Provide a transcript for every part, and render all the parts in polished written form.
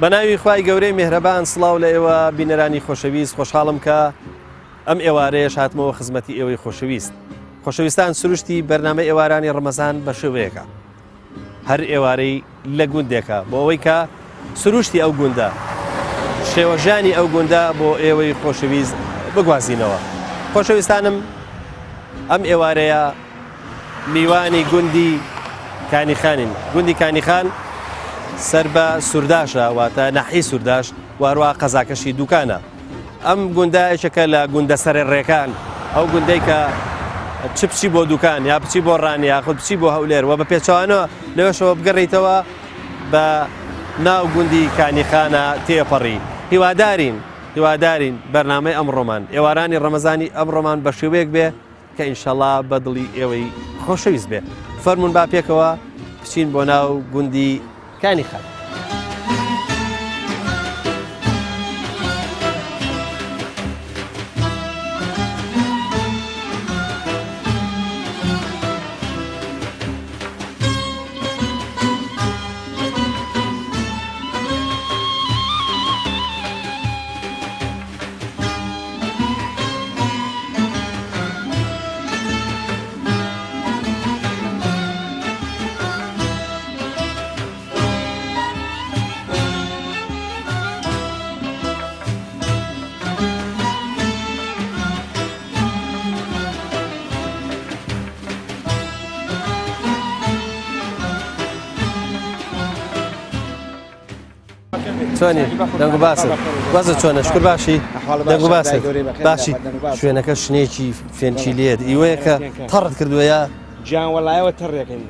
بەناوی خوای گەورەی میهرەبان سڵاو لە ئێوە بینەرانی خۆشەویست خۆشحاڵم کە ئەم ئێوارەیەش هاتمەوە خزمەتی ئێوەی خۆشەویست خۆشەویستان سروشتی بەرنامە ئێوارانی ڕەمەزان بە شێوەیەکە هەر ئێوارەی لە گوندێکە بۆ ئەوەی کە سروشتی ئەو گوندە شێوەژانی ئەو گوندە بۆ ئێوەی خۆشەویست بگوازینەوە خۆشەویستانم ئەم ئێوارەیە میوانی گوندی کانیخانین گوندی کانیخان سەر بە سوورداشە واتە نەحی سوورداش وارووا قەزاکەشی دوکانە ئەم گوندایەکە لە گوندە سەرڕێکان ئەو گوندەی کە چ بچی بۆ دوکان یا بچی بۆ ڕانی یاخود بچی بۆ هەولێر و بە پێچوانەوە لەوێشەوە بگەڕیتەوە بە ناو گوندی کانیخانە تێپەڕی هیوادارین بەرنامەی ئەمڕۆمان ئێوارانی ڕەمەزانی ئەمڕۆمان بە شێوەیەک بێ کە ئینشەڵا بە دڵی ئێوەی خۆشەویست بێ فەرمون با پێکەوە بچین بۆ ناو گوندی کانیخان چۆنی دەنگ و باسە وەزە چۆنە شکر باشی دەنگ و باسە باشی شوێنەکە شنێکی فێنچی لێت ئیوەیە کە تەڕت کردووەیە جان وەڵایەوە تەڕێکن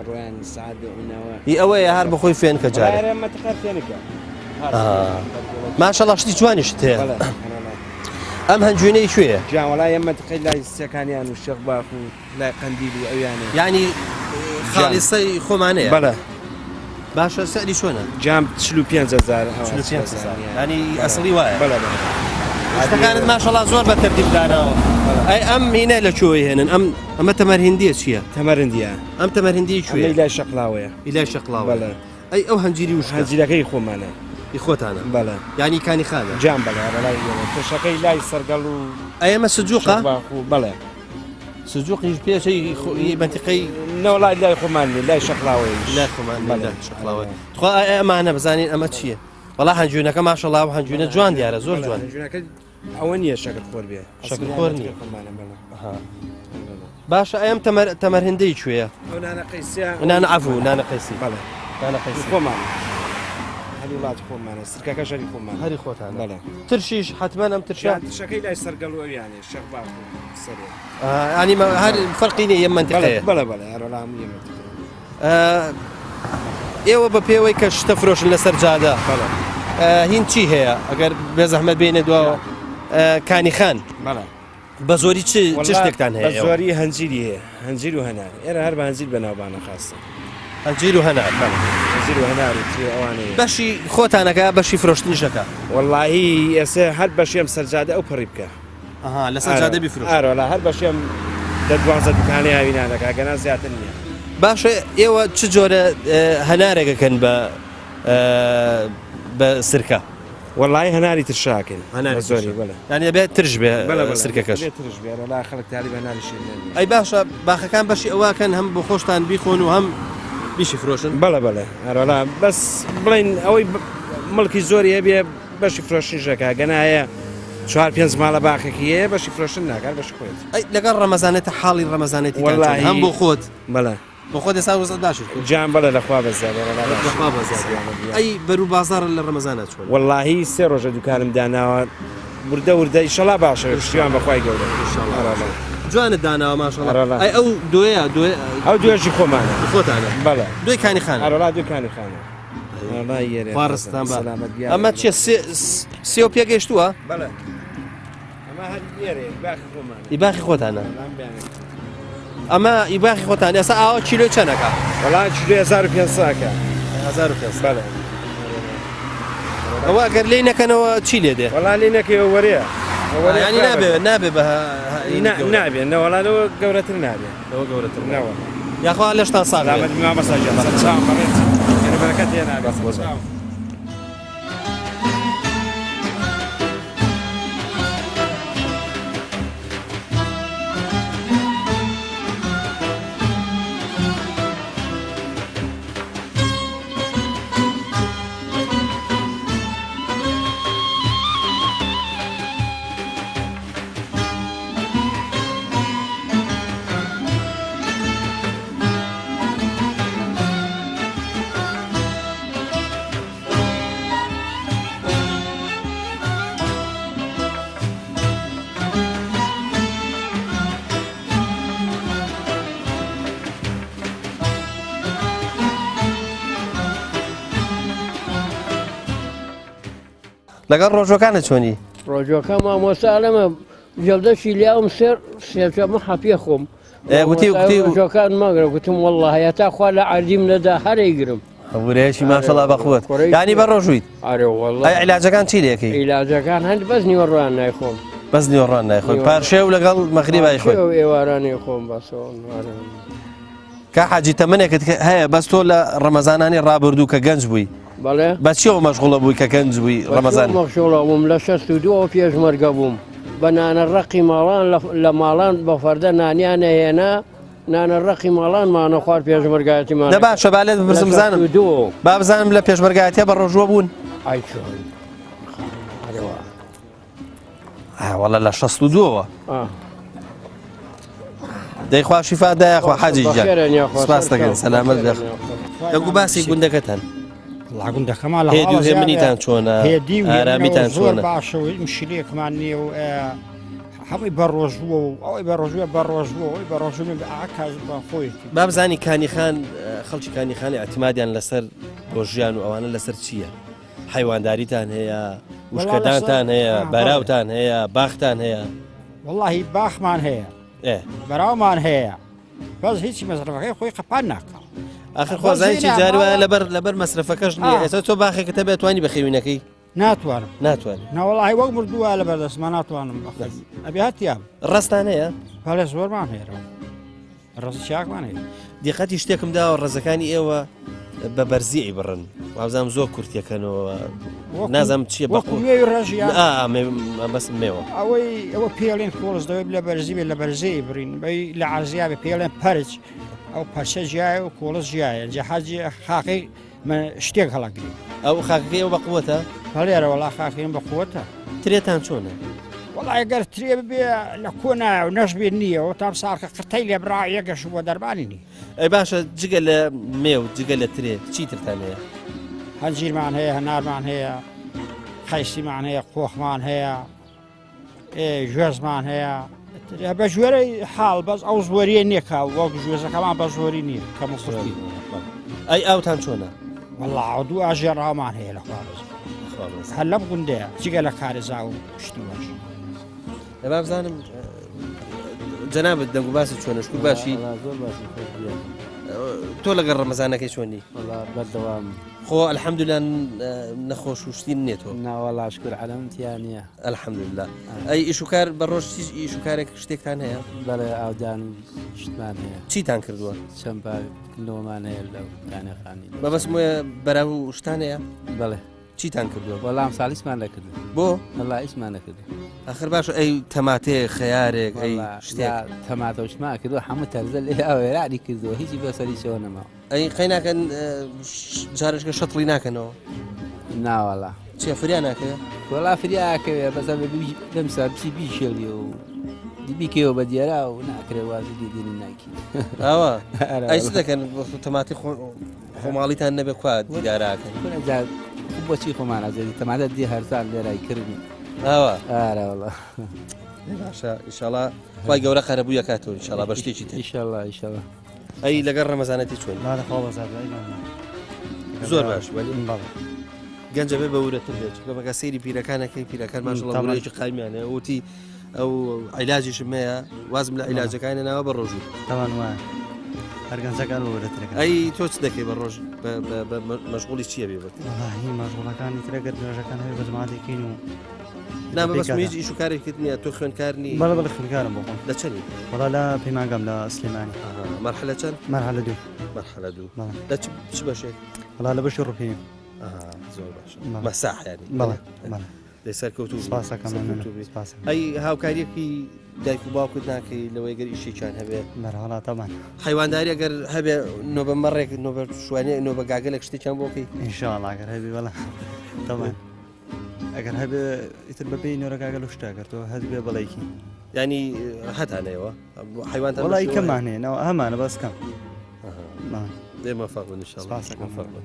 ڕۆیان سعادەوە ئی ئەوەیە هەر بەخۆی فێن کە جارێ ماشەڵڵا شتی جوانیشت هەیە ئەم هەنجوێنەی کوێیە جان وەڵای ئەمە تقی لای سەکانیان و شێخ باخ و لای قەندیل و ئەویانە یعنی خاڵیسەی خۆمانەیە بەڵێ باشە سەری چۆنە جام 45,000 ینی ئەسڵی وایە بەڵێ شتەکانت ماشەڵڵا زۆر بە تەرتیب داناوە ئەی ئەم هینە لە کوێی هێنن ئەمە تەمەرهیندیە چییە تەمەرندیە ئەم تەمەرهیندی کوێ لای شەقلاوەیە ئیلای شەقڵاوە بەڵێ ئەی ئەو هەنجیری وش هەنجیرەکەی خۆمانە خۆتانە بەڵێ ینی کانیخانە جام بەڵێ ڕای تۆشەکەی لای سەرگەڵ و ئەمە سجووقە بەڵێ سجووقیش پێشەی منتیقەی نەوەڵای لای خۆمانی لای شەقلاوەی لای خۆمان شەقڵاوە خۆ ئەمانە بزانین ئەمە چییە وەڵا هەنجوێنەکە ماشەڵڵا و هەنجوێنە جوان دیارە زۆر جوان ئەوە نییە شەکر خۆر بێ شەکر خۆر نییە باشە ئەم تەمەرهندەی کوێیە نانە عەفو نانە قەیسی بەڵێ نانە قەیسی خۆمان هەری وڵات خۆمانە سرکەکە شەری خۆمان هەری خۆتان بەڵێ ترشیش حتمما ئەم ترشیان تشەکەی لای سەرگەڵ و ئەویانێ شەخ باخ سەرێ ینی هەر فەرقی نیە ئەم منتیقەیە بەڵێ بەڵێ هەرۆڵام ئێوە بە پێوەی کە شتە فرۆشن لەسەر جادە هین چی هەیە ئەگەر بێزەحمەت بێنێ دواوە کانیخان بەڵێ بە زۆری چ شتێکتان هەیە بە زۆری هەنجیری هەیە هەنجیر و هەنار ئێرە هەر بە هەنجیر بەناوبانە خاستە هەنجیر و هەنار هەنجیر و هەنار ئەوانەیە بەشی خۆتانەکە بەشی فرۆشتنیشەکە وەڵاهی ئێسێ هەر بەشێم سەرجادە ئەو پەڕی بکە لەسەر جادە بیفرۆش ئارۆلا هەر بەشێم دە دوکانەی هاوینانەکە گەنا زیاتر نییە باشە ئێوە چ جۆرە هەنارێکەکەن بە سرکە وەڵی هەناری ترشاکەن زۆری بڵێ یانە بێت ترش بێ سرکەکەش خەڵک تاری بەناری ئەی باشە باخەکان بەشی ئەوواکەن هەم بۆ خۆشتان بیخۆن و هەم بیشی فرۆشن بەڵێ بەڵێ هەرۆلا بەس بڵین ئەوەی مڵکی زۆری هەبێ بەشی فرۆشتنیشەکە گەنایە 4-5 ماڵە باخێکی هەیە بەشی فرۆشتن ناکات بەش خۆیت ئەی لەگەڵ ڕەمەزانێتە حاڵی ڕەمەزانێتی هەم بۆ خۆت بەڵێ بۆ خۆت ئێستا وەزە داشت جان بەڵێ لەخوا بەزیاد ئەی بەرو بازار لە ڕەمەزانە چۆن وەڵاهی سێ ڕۆژە دوکانم داناوە وردە ئیشەڵا باشە شتیوان بەخوای گەورە جوانت داناوە ماشەڵڵا ئەی ئەو دوێە ئەو دوێژی خۆمانە خۆتانە بەڵێ دوێ کانیخانە هەرۆلا دوێ کانیخانە ڕستان ئەمە چێ سێ و پێگەیشتووە بەڵێ ئەمە هەر باخی خۆمانە ئیباخی خۆتانە ئەمە ئیباخی خۆتان ئێستا ئاوە کیلۆی چەندەکە وەڵا کیلۆی 1500کە 1500 بەڵێ ئەوە ئەگەر لێی نەکەنەوە چی لێ دێ وەڵا لێ نەکەوە وەرەیە ینی نابێ بە نابێت نەوەڵانەوە گەورەتر نابێت ئەوە گەورەتر نەوە یاخوا لەشتان ساڵ مەساجەکەت لەگەڵ ڕۆژەکانە چۆنی ڕۆژەکە مامۆستا لەمە جەلدەشی لیاوم سێچەمە حەپێ خۆم ڕۆژەکان مەگرە گوتم والله هەیە تا خوا لە عەردیم نەدا هەرەیگرم هەورەیەشی ماشەڵا بەخوت ینی بە ڕۆژویت ئارێ والله عیلاجەکان چی دەکەی عیلاجەکان هەند بەس نیوەڕوان نایخۆم بەس نیوەڕوان نایخۆی پارشێ و لەگەڵ مەغریبای خۆی ئێوارانی خۆم بەسەوە کا حاجی تەمەنێکت هەیە بەس تۆ لە ڕەمەزانانی ڕابردوو کە گەنج بووی بەڵێ بە چیەوە مەشغوڵە بووی کە گەنج بووی ڕەمەزان مەخشوڵە بووم لە 62 پێشمەرگە بووم بە نانە ڕقی ماڵان لە ماڵان بە فەردە نانیانە هێنا نانە ڕقی ماڵانمانە خوارد پێشمەرگایەتیمان دە باشە بالێت بپرسم بزانم با بزانم لە پێشمەرگایەتیە بە ڕۆژوە بوون وەڵە لە 62ەوە دەیخوا شیفا دایخوا حاجی سپاس دەکەن سەلامەت بێخ دەگو باسی گوندەکەتان لاگوندەکەمان لە هێدی و هێمنیتان چۆنە ئارامیتان چۆنە باشەوەی مشکلێکمان نییە و هەمووی بەڕۆژوە و ئەوەی بەڕۆژوە بەڕۆژوە ئەوی بەڕۆژوە ئاکاز بە خۆی با بزانی کانیخان خەڵکی کانیخانی ئەتیمادیان لەسەر ڕۆژیان و ئەوانە لەسەر چییە؟ حیوانداریتان هەیە وشکەدانتان هەیە بەراوتان هەیە باختان هەیە وەڵاهی باخمان هەیە بەراومان هەیە بەس هیچی مەزرەفەکەی خۆی قەپان ناکە آخر خوازانێکی جاروە لەبەر مەسرفەکەش نییە ئێستا تۆ باخێکە تەبێت توانی بەخێوینەکەی ناتوانم ناتوانێت ناوەڵی وەک مردووە لە بەردەستمان ناتوانم ئەبێ هەتیام ڕستان هەیە هەڵێ زۆرمان هێرەوە ڕستی چاکمان هەیە دیقەتی شتێکم داوە ڕێزەکانی ئێوە بە بەرزیعی بڕن وازام زۆر کورتەکەنەوە نازم چییە بەقوێ ڕژیان بەسم مێوە ئەوە پێڵێن کۆڵز دەوێت لە بەرزی بێت لە بەرزەی برین بەی لە عرزیابێ پێڵێن پەرج ئەو پەرچە ژایە و کۆڵز ژایە جەحاجی خاقی شتێک هەڵەگری ئەو خاکەکەی ئەو بەقوتە هەڵێرە وڵا خاکەین بەقوتە ترێتان چۆنە وڵای گەر ترێ ببێ لە کۆنا و نەشبێت نییەەوە تا ساکە قرتەی لێ برا یەکەش بۆ دەربانی نی ئەی باشە جگە لە مێو جگە لە ترێ چی ترتان هەیە هەنجیرمان هەیە هەنارمان هەیە قەیسیمان هەیە قۆخمان هەیە ژێزمان هەیە بە ژوێرەی حاڵ بەس ئەو زۆریە نییەکە وەک ژێزەکەمان بە زۆری نییە کە مخستی ئەی ئاوتان چۆنە وەڵا دوو ئاژێڕامان هەیە لە خوارز هەر لەم گوندەیە جگە لە کارێزا و شتی باش ئەبا بزانم جەنابەت دەنگ و باسی چۆنە باشی تۆ لەگەڵ ڕەمەزانەکەی چۆنی بەردەوام خۆ الحەمدوللا نەخۆش وشتین نێتەوە ناوەڵاشکر عەلەمتیان نییە الحەمدوللا ئەی ئیشوکار بە ڕۆژ ئیشوکارێک شتێکتان هەیە بەڵێ ئاودان شتمان هەیە چیتان کردووە چەند کلۆمان هەیە لەو کانەخانی بەبەست وە بەراو و شتان هەیە بەڵێ چیتان کردووە وەڵام ساڵیسمان نەکرد بۆ هەڵا ئیسمان نەکرد آخر باش ئەی تەماتەیە خەیارێک ئەی شتێک تەماتەشمان کردو هەموو تەرزە لێ ئەوێرانی کردووە هیچی بەسەری شەوە نەما ئەی قەی ناکەن جارشکە شەتڵی ناکەنەوە ناوەڵا چێ فریان ناکەوێت وەڵا فریاکەوێ بەسە لەمسا بچی بیشێڵی و دیبیکەوە بە دیێرا و ناکرێ وازی دیدنی ناکی ئەوە ئەیس دەکەن تەماتی خۆماڵیتان نەبێ کوات دیداراکەن بۆچی خۆمان ئازێری تەماتە دی هەرزان لێرای کردنی ئەوە ئارەوەڵە باشە ئیشەڵا خی گەورە قەرەبوویە کاتەوە ئیشەڵا بە شتێکی تر ئیشەڵا ئیشەڵا ئەی لەگەڵ ڕەمەزانەتی چۆن زۆر باش وەلی گەنجە بێ بەورەتر بێت بەگە سەیری پیرەکانەکەی پیرەکان ماشەڵڵا ورێکی قایمیانە وتی ئەو عیلاجیشم هەیە وازم لە عیلاجەکانە ناوە بە ڕۆژوو تاوان وایە هەرگەنجەکان وەرەترەکە ئەی تۆ چ دەکەی بە ڕۆژ مەشغوڵی چییە بێت هی مەشغوڵەکانی ترەگەت نوێژەکان هەیە بە جماعەتێکین و نامە بەس هیچ ئیش و کارێکت نییە تۆ خوێنکارنی بەڵە بەڵە خوێنکارم بۆ خۆم لە چەندی وەڵا لە پەیمانگەم لە سلێمانی مەرحلە چەند مەرحلە دوو مەرحلە دوو لە چ بەشێک وەڵا لە بەشی ڕوپێم زۆر باشە مەساح ینی بەڵێ بەڵێ لەسەر کەوتو سپاسەکەم ئەی هاوکاریەکی دایک و باوکت ناکەی لەوەی گەر ئیشێکیان هەبێ مەرحەڵا تەمان حیوانداری ئەگەر هەبێ نۆبە مەڕێک نۆبە شوانێ نۆبە گاگەلێک شتێکیان بۆکەی ئینشاءڵڵا ئەگەر هەبێ وەڵا تەمان ئەگەر هەبێ ئیتر بەپێی نۆرەگاگە لە شتاگەر تۆ هەست بێ بەڵێکی ینی هەتانەوە حیوانتان وەڵی کەمان هەیە نەوە هەمانە بەس کەم دێمە فەرمون ئینشاءڵڵا سپاسەکەم فەرمون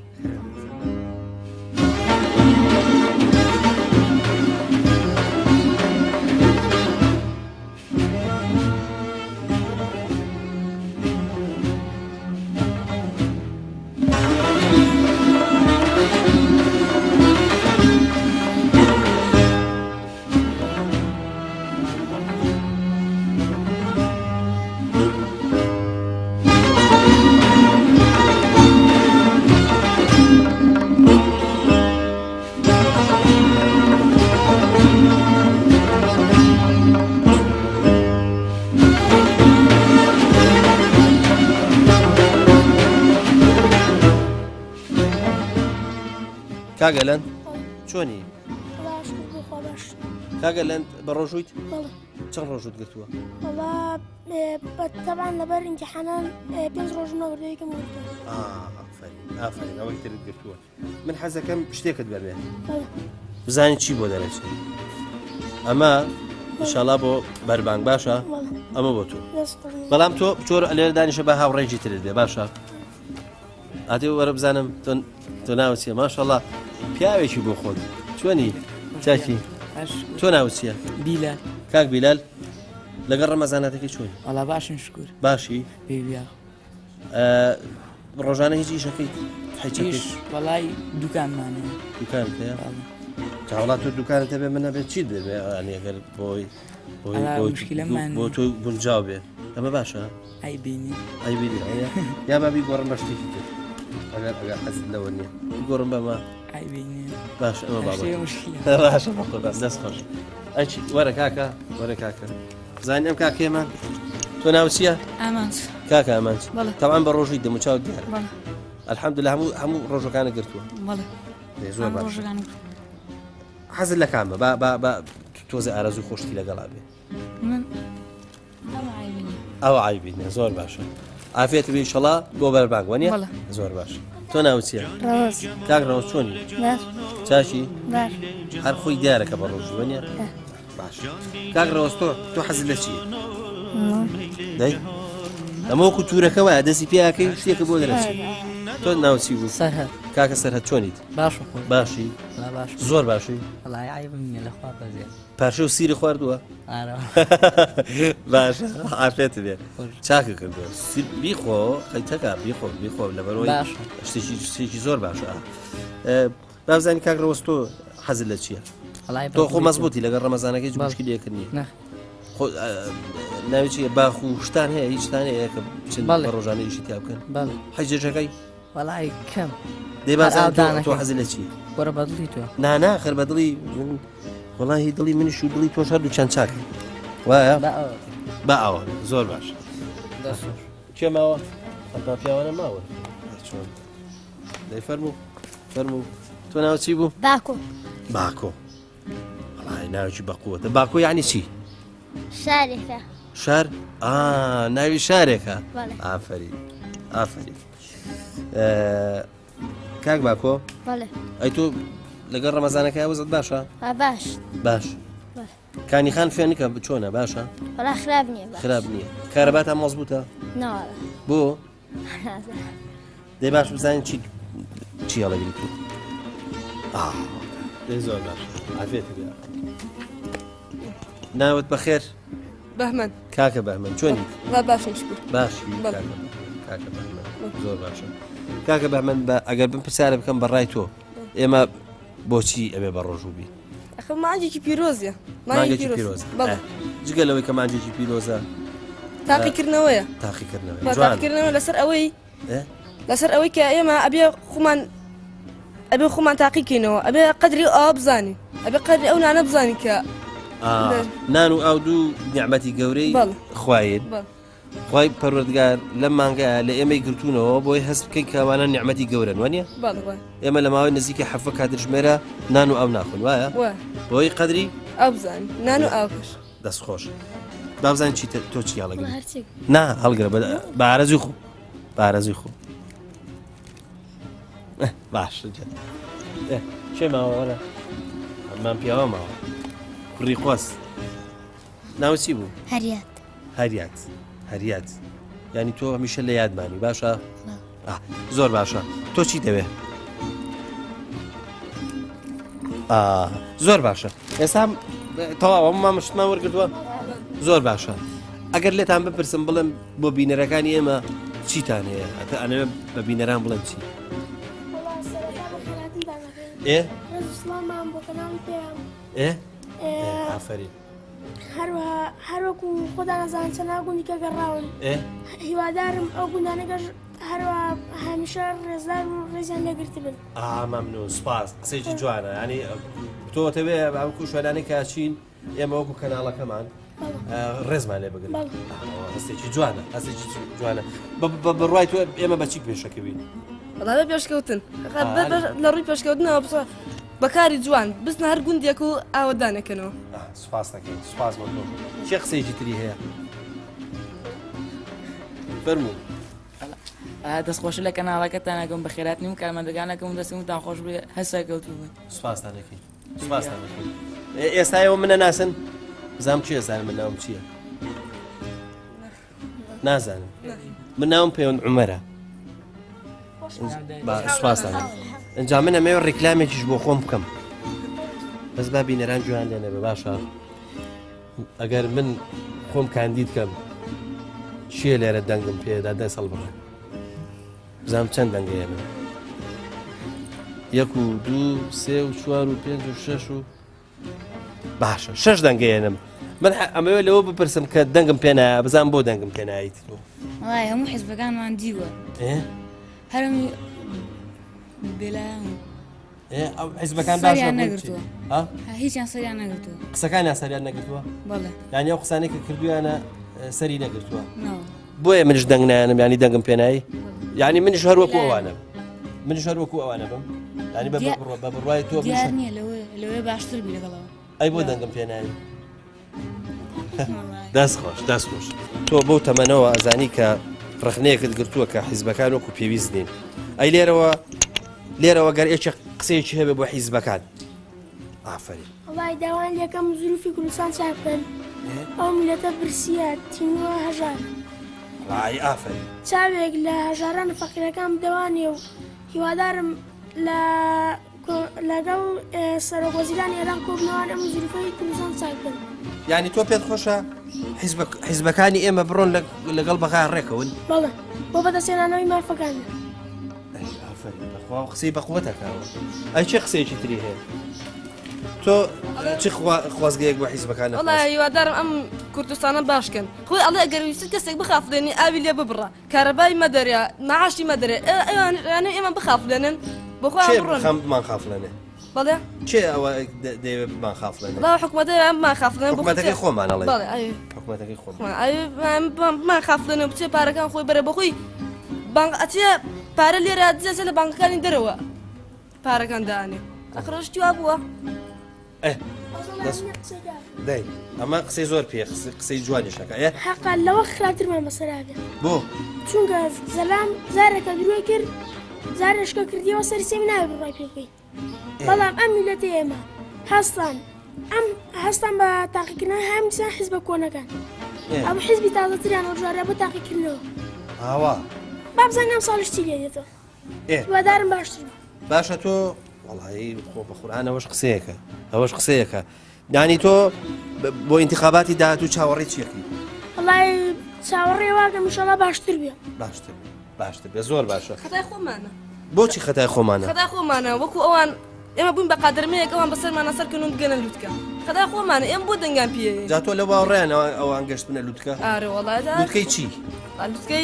کاگەلەند چۆنی باش بخوا باش کاگەلەند بە ڕۆژوویت بەڵێ چەند ڕۆژوت گرتووە والله طبعا لەبەر ئیمتحانان 5 ڕۆژ نەگرتووە ئافرین ئەوەی ترت گرتووە من حەزەکەم شتێکت بەبێ بەڵێ بزانین چی بۆ دەرەچێت ئەمە ئینشاڵا بۆ بەربانگ باشە بەڵێ ئەمە بۆ تۆ دەست قڕنی بەڵام تۆ چۆر لێرە دانیشە بە هاوڕێژی ترت بێ باشە ئاتی وەرە بزانم تۆ ناوت چییە ماشەڵڵا پیاوێکی بۆ خۆت چۆنی چاکی تۆ ناوت چییە بیلە کاک بیلال لەگەڵ ڕەمەزانەتەکەی چۆنی وەڵا باشن شکر باشی پێویە ڕۆژانە هیچ ئیشەکەی حیچەکەی وەڵای دوکانمانە دوکان پێ چاوڵات تۆ دوکانت هەبێ من نەبێت چیت بێ ئەگەر بۆی بۆ تۆ گونجاو بێ ئەمە باشە ئەی بینی ئەی بیری یا بابی گۆڕم بە شتێکی کرد ئەگەر حەزت لەوە نییە گۆڕم بەمە ئەی بینی باش ئەمە باشە بەخۆ باس دەست خۆش ئەچی وەرە کاکە وەرە کاکە زانانی ئەم کاکێمان تۆ ناو چییە؟ ئامانج کاکە ئامانج بەڵێ تەوان بە ڕۆژووی دەموچاو دیارە بەڵێ الحەمدولله هەموو ڕۆژەکانە گرتووە بەڵێ زۆر باش ڕۆژەکان حەزت لە کامە بە تۆزە ئارەزوو خۆشتی لەگەڵا بێ من ئەوە عیبینی ئەوە عیبینە زۆر باشە ئافێت بێ ئینشەڵا بۆ بەربانگ وەنیە بەڵێ زۆر باش تۆ ناو چییە؟ ڕۆژ کاک ڕۆژ چۆنی باش چاشی باش هەر خۆی دیارەکە بە ڕۆژوو وەنیە باش کاک ڕۆژ تۆ حەزت لە چییە؟ دەی ئەمە وەکو توورەکەوە دەستی پێیاکەی شتێکە بۆ دەرەچێت تۆ ناوچی بوو سەرهەت کاکە سەرهەت چۆنیت باش خۆ باشی لا باش زۆر باشی وەڵای عیبم نییە لەخوا بەزێ پاشە و سیری خواردووە ئارە باشە ئافێت بێ چاکە کردووە بیخۆ خەیتەکە بیخۆ لەبەرەوەی باش شتێکی زۆر باشە بابزانانی کاکڕەوەست تۆ حەزت لە چییە؟ وەڵای تۆ خۆ مەزبوطی لەگەڵ ڕەمەزانەکەی مشکی لێکرد نییە نە ناوی چیە باخ و شتان هەیە هیچ شتان هەیە کە بەڵێ. بە ڕۆژانە ئیشی تیا بکەن بەڵێ حەجەکەی وەڵای کەم دەیبازان ئاودانەکەی. تۆ حەزت لە چی؟ وەرە بەدڵی تۆ نانا خەر بە دڵی وەڵاهی دڵی منیش و دڵی تۆش هەردوو چەند چاکە وایە با ئەوە زۆر باش کێ ماوە ئەتا پیاوانە ماوە چۆن دەی فەرموو تۆ ناو چی بوو؟ باکۆ باکۆ وەڵای ناوی بەقووەتە باکۆ یعنی چی؟ شارێکە شار ناوی شارێکە بەڵێ ئافرین کاک باکۆ بەڵێ ئەی تۆ لەگەڵ ڕەمەزانەکە وەزت باشە؟ باش کانی خان فێنکە چۆنە باشە؟ وەڵا خراپ نییە باش خراپ نییە کارەبات هەم مەزبوطە ناوەڵە بۆ دەی باش بزانین چی هەڵەگری تو دەی زۆر باش عافێت بێ ناوت بەخێر بەهمەن کاکە بەهمەن چۆنی وا باشن شکر باشی بەڵێ. کاکە بەهمەن زۆر باشە کاکە بەهمەن ئەگەر بم پرسیارە بکەم بەڕای تۆ ئێمە بۆچی ئەمێ بە ڕۆژوو بی ئەخە مانجێکی پیرۆزیە مانگێکی پیرۆز بەڵێ جگەلەوەی کە مانجێکی پیرۆزە تاقیکردنەوەیە تاقیکردنەوەی تاقیکردنەوە إيه؟ لەسەر ئەوەی کە ئێمە ئەبێ خۆمان تاقیکەینەوە ئەبێ قەدری ئاوا بزانین ئەبێ قەدری ئەو نانە بزانین کە نان و ئاو دوو نیعمەتی گەورەی بەڵێ. خوایت خی پەروەردگار لەم مانگەیە لە ئێمەی گرتوونەوە بۆی هەست بکەین کاوانە نیعمەتی گەورن وانە ئێمە لە ماوەی نزیکە حەفە کاتژمێرە نان و ئەو ناخۆن وایە بۆی قەدری ئەو بزانین نان و ئاوکەش دەست خۆش بابزان چی تۆ چی هەڵەگرێ نا هەڵگرە بە ئارەزوی خۆ بە ئارەزوی خۆ باش چێ ماوەوەرە ئەممان پیاوە ماوە کوڕی خۆست ناوە چی بوو؟ هەریات ینی تۆ هەمیشە لە یادمانی باشە؟ زۆر باشە تۆ چی دەوێ؟ زۆر باشە ئێستا تەواو مامشتمان وەرگردووە زۆر باشە ئەگەر لێتان بپرسم بڵێم بۆ بینەرەکانی ئێمە چیتان هەیە ئەنەوێ بە بینەران بڵێم چی؟ ئافرین هەروەکو خۆدا نەزان چەند ناگوندی کە گەڕاون هیوادارم ئەو گوندانەگەش هەروە هەمیشە ڕێزدار و ڕێزیان لێگرتی بن مەمنون سپاس قسەیکی جوانە ینی تۆتەوێ ئەوکو شوێنانی کاچین ئێمە وەکو کەناڵەکەمان ڕێزمان لێ بگرن هەستێکی جوانە هەستێکی جوانە بڕای تۆ ئێمە بەچی پێشەکەوین وڵا بە پێشکەوتن لە ڕووی پێشکەوتنەوە بچە بەکاری جوان بستنە هەر گوندێک و ئاوەدانەکەنەوە. سوپاس دەکەین سوپاس بۆ تۆ چێ قسەیەکی تری هەیە فەرموو دەستخۆش لە کەناڵەکەتان ئەگەم بە خێراتنی و کارمەندەکانەکەم دەستمتان خۆش بێ هەستا کەوتو بووین. سوپاسان دەکەین سوپاسان دەکەین. ئێستایەوە منە ناسن بزانم چییە زانم من ناوم چییە نازانم من ناوم پەیوەند عومەرە. سوپاسان ئەنجا من ئەمەوێ ڕێکلامێکیش بۆ خۆم بکەم بەس با بینەران جوان لێنە بە باشە ئەگەر من خۆم کاندید کەم چییە لێرە دەنگم پێدا دە سەڵ بڕێ بزانم چەند دەنگەیەمە 1 و 2 3 و 4 و 5 و 6 و باشە 6 دەنگەیەنم من ئەمەوێ لەوە بپرسم کە دەنگم پێ نایە بزانم بۆ دەنگم پێ ناییت تۆ وڵای هەموو حیزبەکانمان دیوە هەرمی بێلایەن ئەو حیزبەکان باشیان نەگرتووە هیچیان سەریان نەگرتووە قسەکانیان سەریان نەگرتووە بەڵێ یانی ئەو قسانەی کە کردویانە سەری نەگرتووە بۆیە منش دەنگ نایەنم ینی دەنگم پێ نایی ینی منش هەروەکو ئەوانە منش هەروەکو ئەوانە بم ینی بە بڕوای تۆ نییە لەوێ باشتر بی لەگەڵەوە ئەی بۆ دەنگم پێ نایی دەست خۆش دەست خۆش تۆ بەو تەمەنەوە ئەزانی کە ڕخنەیەکت گرتووە کە حیزبەکان وەکو پێویست دین ئەی لێرەوە گەر ئێچە قسەیەکی هەبێ بۆ حیزبەکان ئافرین وڵای داوان یەکەم زروفی کوردستان چاکن ئەو میلەتە برسیە تینوە هەژار وای ئافرین چاوێک لە هەژاران فەقیرەکان بدەوانێ و هیوادارم لەگەڵ سەرۆکوەزیرانی عێراق کۆبنەوەن ئەم زروفەی کوردستان چاکن یعنی تۆ پێت خۆشە حیزبەکانی ئێمە بڕۆن لەگەڵ بەغا ڕێکەون بەڵێ بۆ بەدەستێنانەوەی مافەکان قسەی بەقوتەکەەوە ئەی چه قسەیەکی تری هەیە تۆ چ خوازگەیەک بۆ حیزبەکان وڵای هیوادارم ئەم کوردستانە باشکەن خۆی ئەڵێ ئەگەرویست کەسێک بخافلێنی ئاوی لێ ببڕە کارەبای مەدەریا نەعاشی مەدەرێ ئەوانە ئێمە بخافلێنن بۆخۆمان خافلێنێ بەڵێ چێ ئەوە دەیەوێت بمان خافلێنێ بەڵێ حکومەتە مان خافلێن حکومەتەکەی خۆمانەڵێ حکومەتەکەی خۆمان خافلێنە بچێ پارەکان خۆی بەرە بەخۆی بانک ئەچێ پارە لێرە دزێ لە بانکەکانی دەرەوە پارەکان دانێ ئەخڕشتی وا بووە دەی ئەمە قسەی زۆر پێ قسەی جوانی شەکە حەقا لەوە خراپترمان بەسەراگە بۆ چونکە زەلام زارێکە دروێ کرد زارشکە کردیەوە سەر سێمی ناوێ بڕای پێ بکەی بەڵام ئەم میلەتە ئێمە هەستان بە تاقیکردن هەمیان حیزبە کۆنەکان ئەم حیزبی تازەتریان ڕۆژوارە بۆ تاقیکردنەوە ئاوا بابزانام ساڵشتی لێدێتەوە وادارم باشتر باشە تۆ وڵایی خۆ بە قورئان ئەوەش قسەیەکە یانی تۆ بۆ ئینتیخاباتی داهاتوو چاوەڕێی چیەکەی وڵای چاوەڕێ واگەم ئینشەڵا باشتر بێ باشتر بێ زۆر باشە خەتای خۆمانە بۆچی خەتای خۆمانە وەکو ئەوان ئێمە بووین بە قادرمەیەک ئەوان بەسەرمانە سەرکردن و بگەنە لوتکە خەتای خۆمانە ئێمە بۆ دەنگان پێ جا تۆ لە باوەڕێیان ئەوان گەشت بنە لوتکە ئارە وڵای لوتکەی چی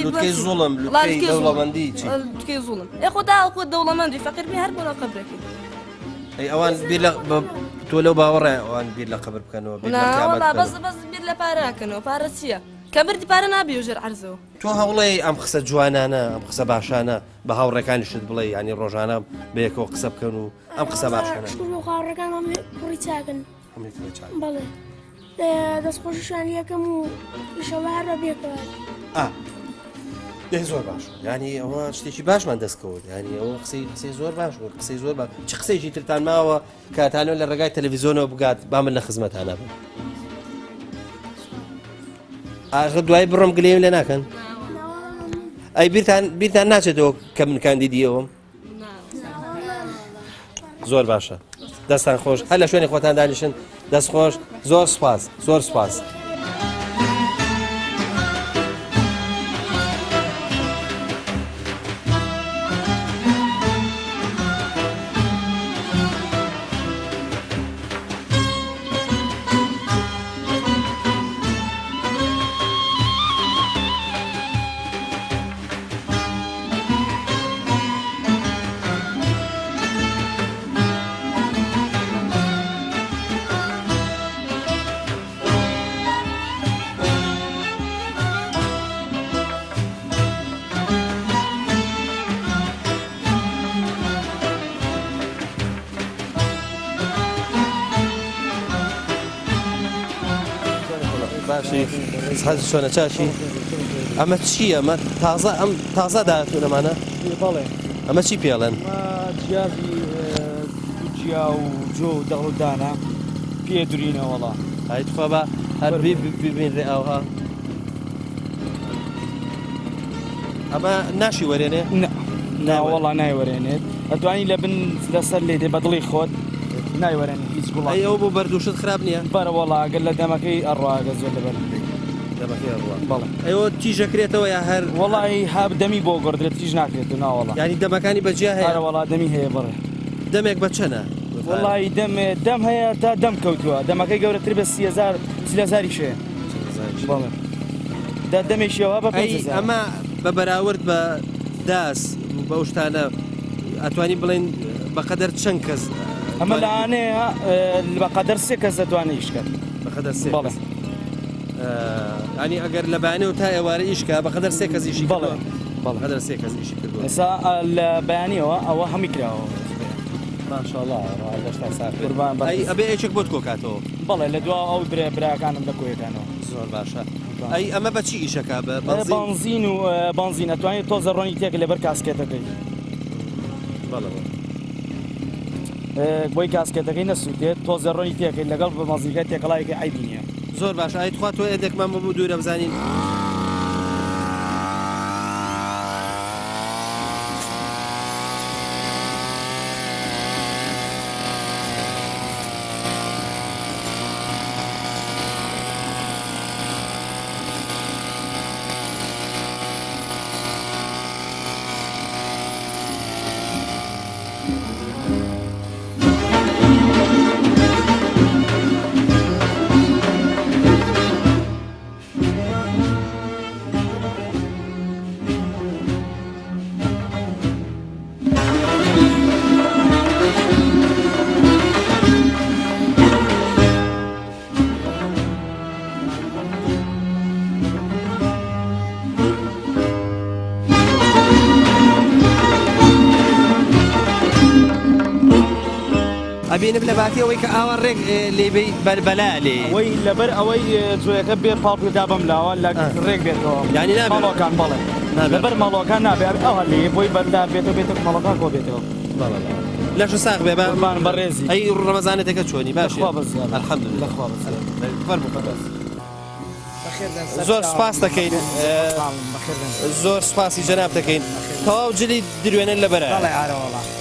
لوتکەی زوڵم لوتکەی دەوڵەمەندی چی لوتکەی زوڵم خۆدا خۆ دەوڵەمەندی فەقیر بێ هەر بۆ لە قەبرەکەی ئەی ئەوان تۆ لەو باوەڕێ ئەوان بیر لە قەبر بکەنەوە بەس بیر لە پارەکەنەوە پارە چییە کە بردی پارە نابی ژێر عەرزەوە تۆ هەوڵێ ئەم قسە جوانانە ئەم قسە باشانە بە هاوڕێکانیشت بڵێ ینی ڕۆژانە بەیەکەوە قسە بکەن و ئەم قسە باشانە هاوڕەکان پڕی چاکن بەڵێ دەستخۆشیشان یەکەم و ئینشەڵا هەرە بێکەوە زۆر باش ینی ئەوە شتێکی باشمان دەستکەوت ینی ئەوە قسەی زۆر باش قسەی زۆر باش چ قسەیەکی ترتان ماوە کاتانەوە لە ڕێگای تەلەڤیزیۆنەوە بگات با من لە خزمەتانە بم ئاخر دوای بڕۆم گلەیم لێ ناکەن ئەی بیرتان ناچێتەوە کە من کاندیدیەوەم زۆر باشە دەستان خۆش هەر لە شوێنی خۆتان دانیشن دەست خۆش زۆر سوپاس زۆر سوپاس باشی حەز چۆنە چاشی ئەمە چییە ئەمە تازە داهاتوونەمانە بەڵێ ئەمە چی پێڵێن جیازی جیا و جۆ و دەڵدانە پێ درینە وەڵا هایتخوا بە هەربی ببینڕێ ئەوها ئەمە ناشی وەرێنێ ناوەڵا نایوەرێنێت ئەتوانی لە بن لەسەر لێدێ بە دڵی خۆت نایوەرێنێت هیچ گوڵ ئەو بۆ بەردووشت خراپ نییە بەرە وەڵا ئەگەر لە دەمەکەی ئەڕواگە زۆر لەبەر بەڵێ ئەوە تیژەکرێتەوە یا هەر وەڵی هاب دەمی بۆ گۆڕدرێت تیژ ناکرێت و ناوەڵا ینی دەمەکانی بەجیا هەیە وەڵا دەمی هەیە بڕێ دەمێک بە چەنە وڵی دەم هەیە تا دەم کەوتووە دەمەکەی گەورەتر بە 30,000 شەیە دەمێکیەوە بە ئەمە بە بەراورد بە داس بە شتانە ئەتوانی بڵێن بەقەدەر چەند کەس ئەمە لەانەیە بەقەدەر 3 کەس دەتوانێت ئیشکات بەقەدەر 3 ینی ئەگەر لە بانێ و تا ئێوارە ئیشکە بەقەدەر 3 کەس ئیشی بەڵێ بەقەدەر 3 کەس ئیشی کردووە ئێستا لە بەیانیەوە ئەوە هەمی کراوە ئەبێ ئەیچێک بۆت کۆکاتەوە بەڵێ لە دوا ئەو براکانم لە کۆیەکانەوە زۆر باشە ئەی ئەمە بەچی ئیشەکە بە بانزین و بانزین ئەتوانێت تۆزە ڕۆنی تێک لەبەر کاسکێتەکەی بۆی کاسکێتەکەی نەسووتێت تۆزە ڕۆنی تێکەکەی لەگەڵ بە مازیگای تێکەڵایەکە عیبی نییە زۆر باش ئایت خوا تۆ ئێدێکمان بوو دوورە بزانین ئەبینم لە باتی ئەوەی کە ئاوا ڕێک لێبەی بەربەلا لێ ئەوەی لەبەر ئەوەی جوۆیەکە بێ پاڵدا بەم لاوە لە ڕێک بێتەوە ینی ماڵۆکان بڵێ لەبەر ماڵۆکان نابێت ئەوە لێ بۆی بەردار بێتەوە بێتە ماڵەکان کۆ بێتەوە لەش ساق بێ بان بەڕێزی ئەی ڕەمەزانێتەکە چۆنی باش الحەمدولله زۆر سپاس دەکەین زۆر سپاسی جەناب دەکەین تەواو جلی دروێنن لە بەرە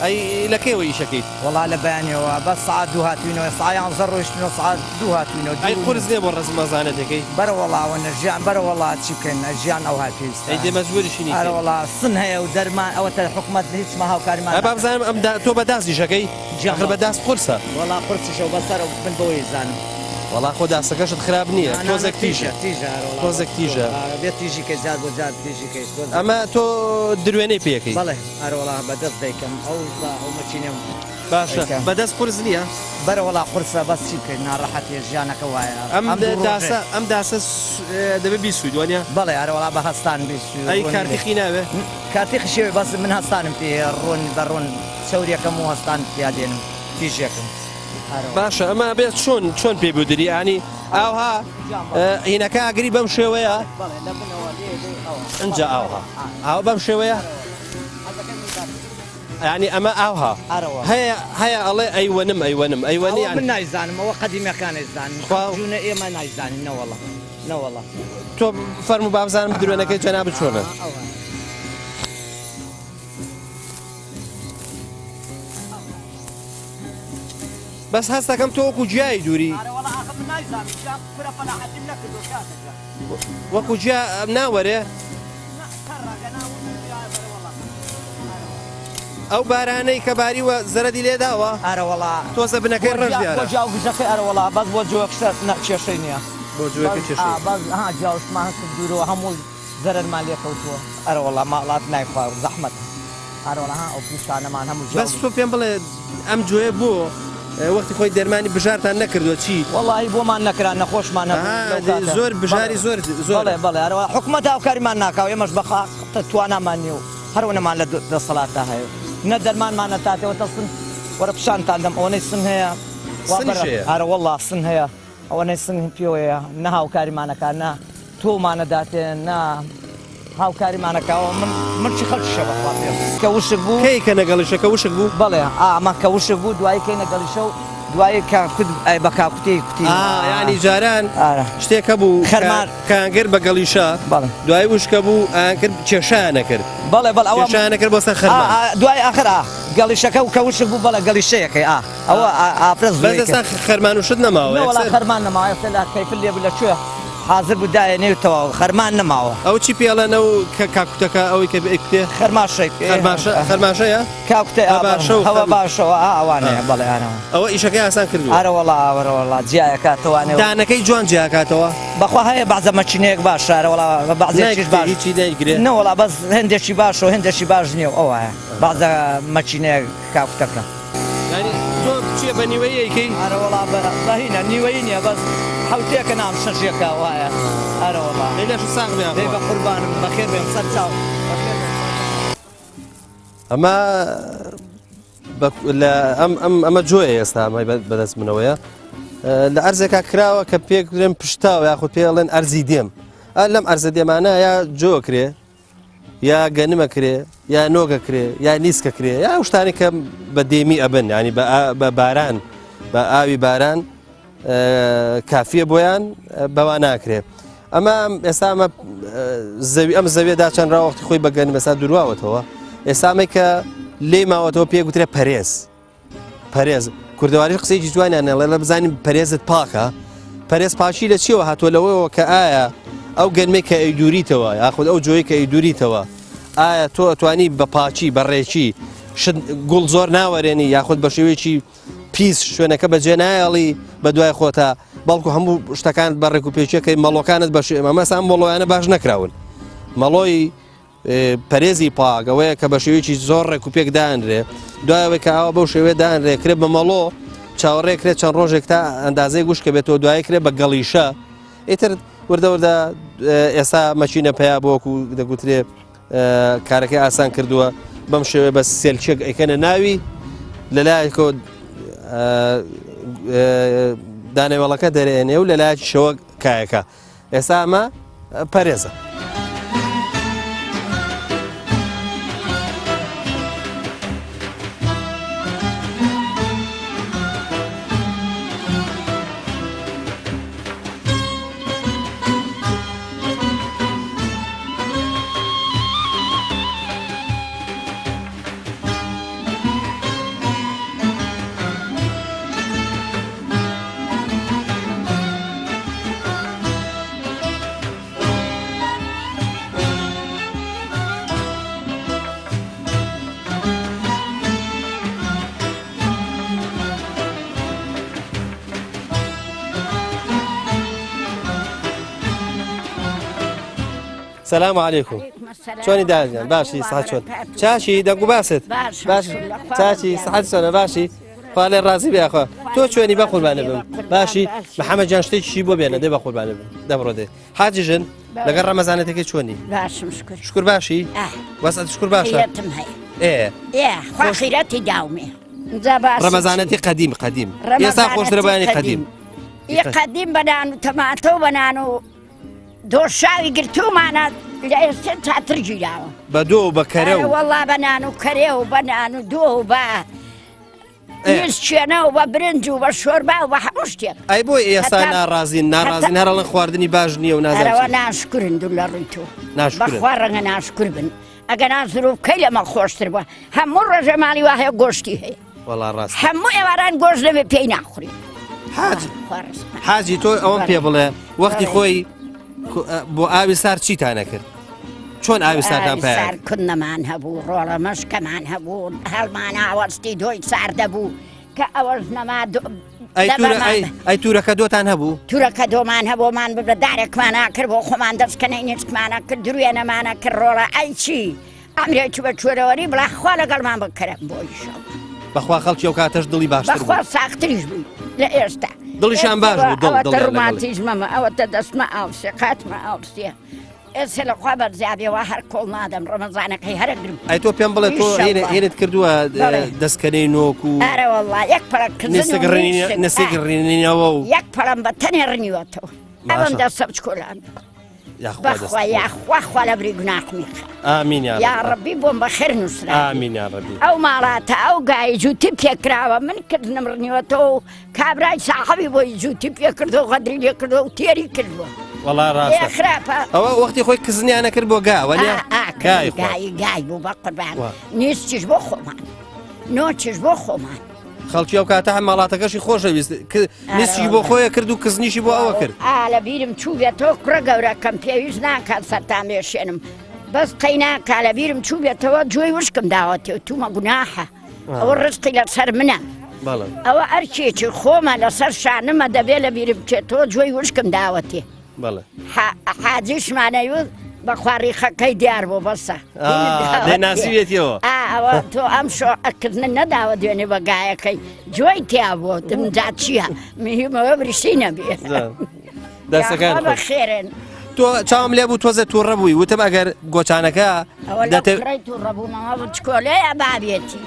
ئەی لەکەیەوە ئیشەکەیت وڵا لە بەیانەوە بە سعات دوو هاتوینەوە سایان زە ڕۆیشتنەوە سعات دوو هاتوینەوە ئەی قورس لێ بۆ ڕەزمەزانێتەکەی بەرە وڵاوە نەژیان بەرە وڵات چی بکەین ژیان ئەو هاتویست ئەی دێ مەجبوریشی ئەرە وڵا سن هەیە و دەرمان ئەوە تا حکومەت هیچ هاوکاریمان با بزانم ئەم تۆ بەداست ئیشەکەی آخر بەداست قورسە وڵا قورسیشە و بەسەر بن بەوەی زانم وڵا خۆ داستەکەشت خراپ نییە تۆزێک تیژە تۆزێک تیژە بێت تیژی کە زیاد بۆ زیاد تیژی کەیت ئەمە تۆ دروێنەی پێەکەی بەڵێ ئەرەوەڵا بەدەست دەیکەم ئەو مەچینێم باشە بەدەست قورس نییە بەرەوەڵا قورسە بەس چی بکەین ناڕەحەتی ژیانەکە وایە ئەم داسە دەبێ بیسووی دوانە بەڵێ ئەرەوەڵا بە هەستان بیسووی ئەی کارتیخی ناوێ کارتیخ شێوێ بەس من هەستانم پێ ڕۆن بەڕۆن سەوریەکەم و هەستان پیادێنم تیژێکم باشە ئەمە بێت چۆن پێ بودری ینی ئاوها هینەکە ئاگری بەم شێوەیە ئەجا ئاوها ئاو بەم شێوەیە ینی ئەمە ئاوها هەیە ئەڵێ ئەیوەنم ئەیوەنی من نایزانم ئەوە قەدیمیەکان نایزانم ئێمە نایزانین نەوەڵە نەوەڵە تۆ فەرمو بابزانم درێنەکەی جەناب چۆنە بەس هەستەکەم تۆ وەکو جیای دووری وەکو جیا ناوەرێ ئەو بارانەی کە باریوە زەرەدی لێداوە ئارەوەڵا تۆزە بنەکەی ڕژ دیارە جاو گژەکەی ئەرەوەڵا بەس بۆ جوەکشە کێشەی نییە بۆ جوەکە کێشەی جاوشمان دوورەوە هەموو زەرەرمان لێ کەوتووە ئەرەوەڵا ماڵات نایخوا زەحمەت ئارەوەڵا ئەو پیشانەمان هەموو بەس تۆ پێم بڵێ ئەم جوێ بۆ وەختی خۆی دەرمانی بژارتان نەکردووە چی؟ وەڵی بۆمان نەکران نەخۆشمان زۆر بژاری زۆر بەڵێ ئەرەوە حکومەت هاوکاریمان ناکاو ئێمەش بەخوا توانامان نیە و هەروەنەمان لە دەسەڵاتدا هەیە نە دەرمانمان نەتاتەوە تەسن وەرە پیشانتان دەم ئەوەی سن هەیە ئارە وەڵا سن هەیە ئەوەنەی سنگ پێوەیە نە هاوکاریمانەکە نە تۆمانەداتێن نە هاوکاریمانەکەەوە من چی خەڵکیشە بەخوا پێ کە وشک بوو کەی کە نەگەڵیشەکە وشک بوو بەڵێ ئەمە کە وشک بوو دوایی کەی نەگەڵیشە و دوایی بە کاکوتی کوتی ینی جاران شتێکە بوو کانگر بە گەڵیشە دوای وشکە بوو ئاکرد کێشانە کرد بەڵێ بەڵ ئەوشانە کرد بۆ سەر خەرمان دوای ئاخر گەڵیشەکە و کە وشک بوو بەڵە گەڵیشەیەکەی ئەوە ئافرەز بەدەستا خەرمان وشت نەماوە خەرمان نەماوە لە کەیفل لێ لە کوێ حاضر بوو دایەنێتەوە خەرمان نەماوە ئەو چی پێڵەنە و کە کاکوتەکە ئەوەی کە بێ خەرماشێک خەرماشەیە کاکوتە هەوە باشەوە ئەوانەیە بەڵێیانەوە ئەوە ئیشەکەی ئاسان کردو ئارەوەڵاوەڕەوەڵا جیایەکاتەوانێ دانەکەی جوان جیاکاتەوە بەخوا هەیە بەعزە مەچینەیەک باش شارەوەڵا بەعزێکیش باش هیچی دەیگرێت نەوەڵا بەس هەندێکی باش و هەندێکی باش نییە ئەوە بەعزە مەچینەیە کاکوتەکە تۆ چیە بە نیوەیەکەی ئارەوەڵا بەهینە نیوەی نییە بەس حوتێکە نام شەژێکە وایە ئارەوەڵا لەش ساغ بێ بە قوربانم بەخێر بێم سەر چاو ئەمە ئەمە جۆیە ئێستا ئەمای بەدەست منەوەیە لە ئەرزێکا کراوە کە پێکرێن پشتاوە یاخود پێڵێن ئەرزی دێم لەم ئەرزە دێمانە یا جۆکرێ یا گەنمەکرێ یا نۆگەکرێ یا نیسکەکرێ یا شتانی کە بە دێمی ئەبن ینی بە باران بە ئاوی باران کافیە بۆیان بەوا ناکرێ ئەمە ئێستا ئەم زەویە داچەندراوەختی خۆی بەگەن مەسا درواوەتەوە ئێستامەی کە لێ ماوەتەوە پێ گوترێ پەرێز کوردەواری قسەیەکی جوانیانە لە بزانین پەرێزت پاکە پەرێز پاشی لە چیەوە هاتووە لەوەیەوە کە ئایا ئەو گەنمێک کە ئەیدوریتەوە یاخود ئەو جۆی کە ئەیدوریتەوە ئایا تۆ ئەتوانی بە پاچی بەڕێکی گوڵ زۆر ناوەرێنی یاخود بە شێوەیەکی پیس شوێنەکە بەجێ نایەڵی بە دوای خۆتا بەڵکو هەموو شتەکان بە ڕێک و پێچەکەی مەڵۆکانت بەش ئەمەسان مەڵۆیانە باش نەکراون مەڵۆی پەرێزی پاگەوەیە کە بە شێوەیەکی زۆر ڕێک و پێک دانرێ دوایەوەی کە ئاوە بەو شێوێ دانرێ کرێ بە مەڵۆ چاوەڕێکرێت چەند ڕۆژێک تا ئەندازەی گوشکە بێتەوە دوای کرێ بە گەڵیشە ئیتر وردەوردە ئێستا مەچینە پیا بۆکو دەگوترێ کارەکەی ئاسان کردووە بەم شێوێ بە سێلچێک ئەیکەنە ناوی لەلایەکۆ دانەوەڵەکە دەرێنێ و لەلایەکی شەوە کایەکە ئێستا ئەمە پەرێزە سلام علیکم چۆنی داژیان باشی سەعات چۆن چاشی دەنگ و باست باش چاچی سەعات چۆنە باشی خوا لێ ڕازی بێخوا تۆ چۆنی بە قوربانە بم باشی محەممەد جان شتێکی بۆ بێنە دێ بە قوربانە بم دەبڕۆ دێ حاجی ژن لەگەڵ ڕەمەزانێتێکی چۆنی شکر باشی وەسەت شکر باشە خۆخیرەتی داومێ ڕەمەزانەتی قەدیم ئێستا خۆشترە بەیانی قەدیم بەنان و تەماتۆ بەنان و دۆشاوی گرتومانە لە ئێستا چاترجی داوە بە دۆ بە کەرە و وەڵا بەنان و کەرێ و بەنان و دۆ و بە شوێنە و بە برنج و بە شۆربا و بە هەموو شتێک ئەی بۆی ئێستا ناڕازین هەرڵەن خواردنی باش نییە و نازانەوە ناشکرن دوو لە ڕووی تۆ بەخوا ڕەنگە ناشکر بن ئەگە نازرو کەی لەمە خۆشتر بووە هەموو ڕۆژە ماڵی وا هەیە گۆشتی هەیە هەموو ئێواران گۆشت لەوێ پێی ناخوری حاجی تۆ ئەوەم پێ بڵێ وەختی خۆی بۆ ئاوی سار چیتانە کرد چۆن ئاوی ساردان پێ کردنەمان هەبوو ڕۆڵە مەشکەمان هەبوو هەڵمان ئاوەستی دۆی ساردە بوو کە ئەوەش نەما ئەی تورەکە دۆتان هەبوو تورەکە دۆمان هەبوومان ببە دارێکمانە کرد بۆ خۆمان دەستکەنەی نچکمانە کرد دروێنەمانە کرد ڕۆڵە ئەی چی ئەمرێکی بە کوێرەوەری بڵاخوا لەگەڵمان بکەرە بۆیشە بەخوا خەڵکی ئەو کاتەش دڵی باشتر بەخوا ساختریش بووی لە ئێستا دڵیشان باش بوو ئەوەتە ڕۆمانتیزمەمە ئەوەتە دەستمە ئاوسێ قاتمە ئاوسێ ئێستا لەخوا بەرزیابیەوە هەر کۆڵ نادەم ڕەمەزانەکەی هەرە گرم ئەی تۆ پێم بڵێ تۆ هێنت کردووە دەستکەنەی نۆک و ئەرە وەڵڵا یەک نسەگڕێنینەوە و یەک پەڵەم بە تەنێ ڕنیوەتەوە ئەوم دەستە بچکۆلان بەخوا یاخوا لە بری گوناحمی ئامین یا ڕەبی بۆم بەخێر نووسرا ئامین یا ڕەبی ئەو ماڵاتە ئەو گای جووتی پێکراوە من کردنم ڕنیوەتەوە و کابرای ساحەبی بۆی جووتی پێکردەوە غەدری لێ کردەوە و تێری کردووە وەڵا ڕاستە خراپە ئەوە وەختی خۆی کزنیانە کرد بۆ گاوە گای بوو بە قوربان نیستیش بۆ خۆمان نۆچش بۆ خۆمان خەڵکی ئەو کاتە هەم ماڵاتەکەشی خۆشەویست نیستی بۆ خۆیە کرد و کزنیشی بۆ ئەوە کرد لە بیرم چوو بێتەوە کوڕە گەورەکەم پێویست ناکات سەرتان بێشێنم بەس قەی ناکا لە بیرم چوو بێتەوە جۆی وشکم داوەتێ تومە گوناحە ئەوە ڕزقی لەسەر منە ئەوە ئەرکێکی خۆمە لەسەر شانمە دەبێت لە بیرم بچێتەوە جۆی وشکم داوەتێ حاجیشمانەیوت بە خواریخەکەی دیار بۆ بەسە ناسیوێتیەوە ئەوە تۆ ئەم شۆکردن نەداوە دوێنێ بە گایەکەی جۆی تیا بۆ دمجا چییە مهمەوە بریسی نەبێ دەستەکان بە خێرن تۆ چاوم لێ بوو تۆزە تووڕە بووی وتم ئەگەر گۆچانەکە تووڕەبوومەوە چکۆلەیە بابێتی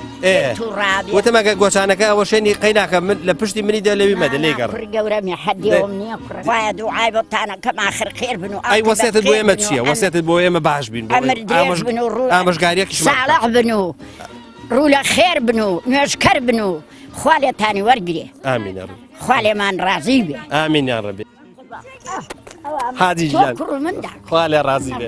وتم ئەگەر گۆچانەکە ئەوە شوێنی قەی ناکە لە پشتی منی دە لەوی مەدە لێ گەڕ گەورەمی حەدیەوەم نییە کوڕە دوعای بۆتانەکەم ئاخر خێر بن و ئەی وەسێتت بۆ ئێمە چییە وەسێتت بۆ ئێمە باش بین ئامۆژگاریەکی ساڵح بن و ڕوو لە خێر بن و نوێژکەر بن و خوا لێتانی وەرگێ ئامین خوا لێمان ڕازی بێ ئامین یا ڕەبی حاجی جان خوا لێ ڕازی بێ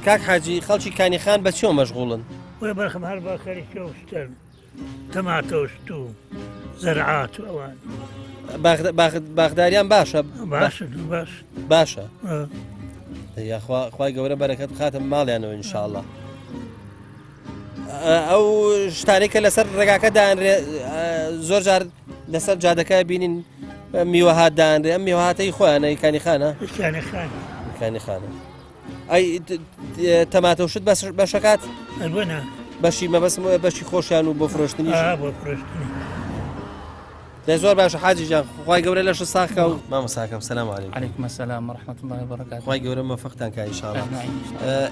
کاک حاجی خەڵکی کانیخان بە چۆ مەشغوڵن وێ بەرخم هەر بە خەریکە وشتن تەماتۆشت و زەرعات و ئەوان باغداریان باشە باشە خوای گەورە بەرەکەت بخاتە ماڵیانەوە ئینشاءڵڵا ئەو شتانێکە لەسەر ڕێگاکە دانرێ زۆر جار لەسەر جادەکە بینین میوەهات دانرێ ئەم میوەهاتەی خۆیانە کانیخانە کانیخانە ئەی تەماتەوشت بەشەکات بەشی مەبەست بەشی خۆشیان و بۆ فرۆشتنی لە زۆر باشە حاجی جان خوای گەورە لەش ساخکە و مامۆساکەم سەلام عەلەیکوم ئەسسەلام وەڕەحمەتوڵڵاهی وبەرەکاتوه خوای گەورە مەوفەقتان کە ئینشاءڵڵا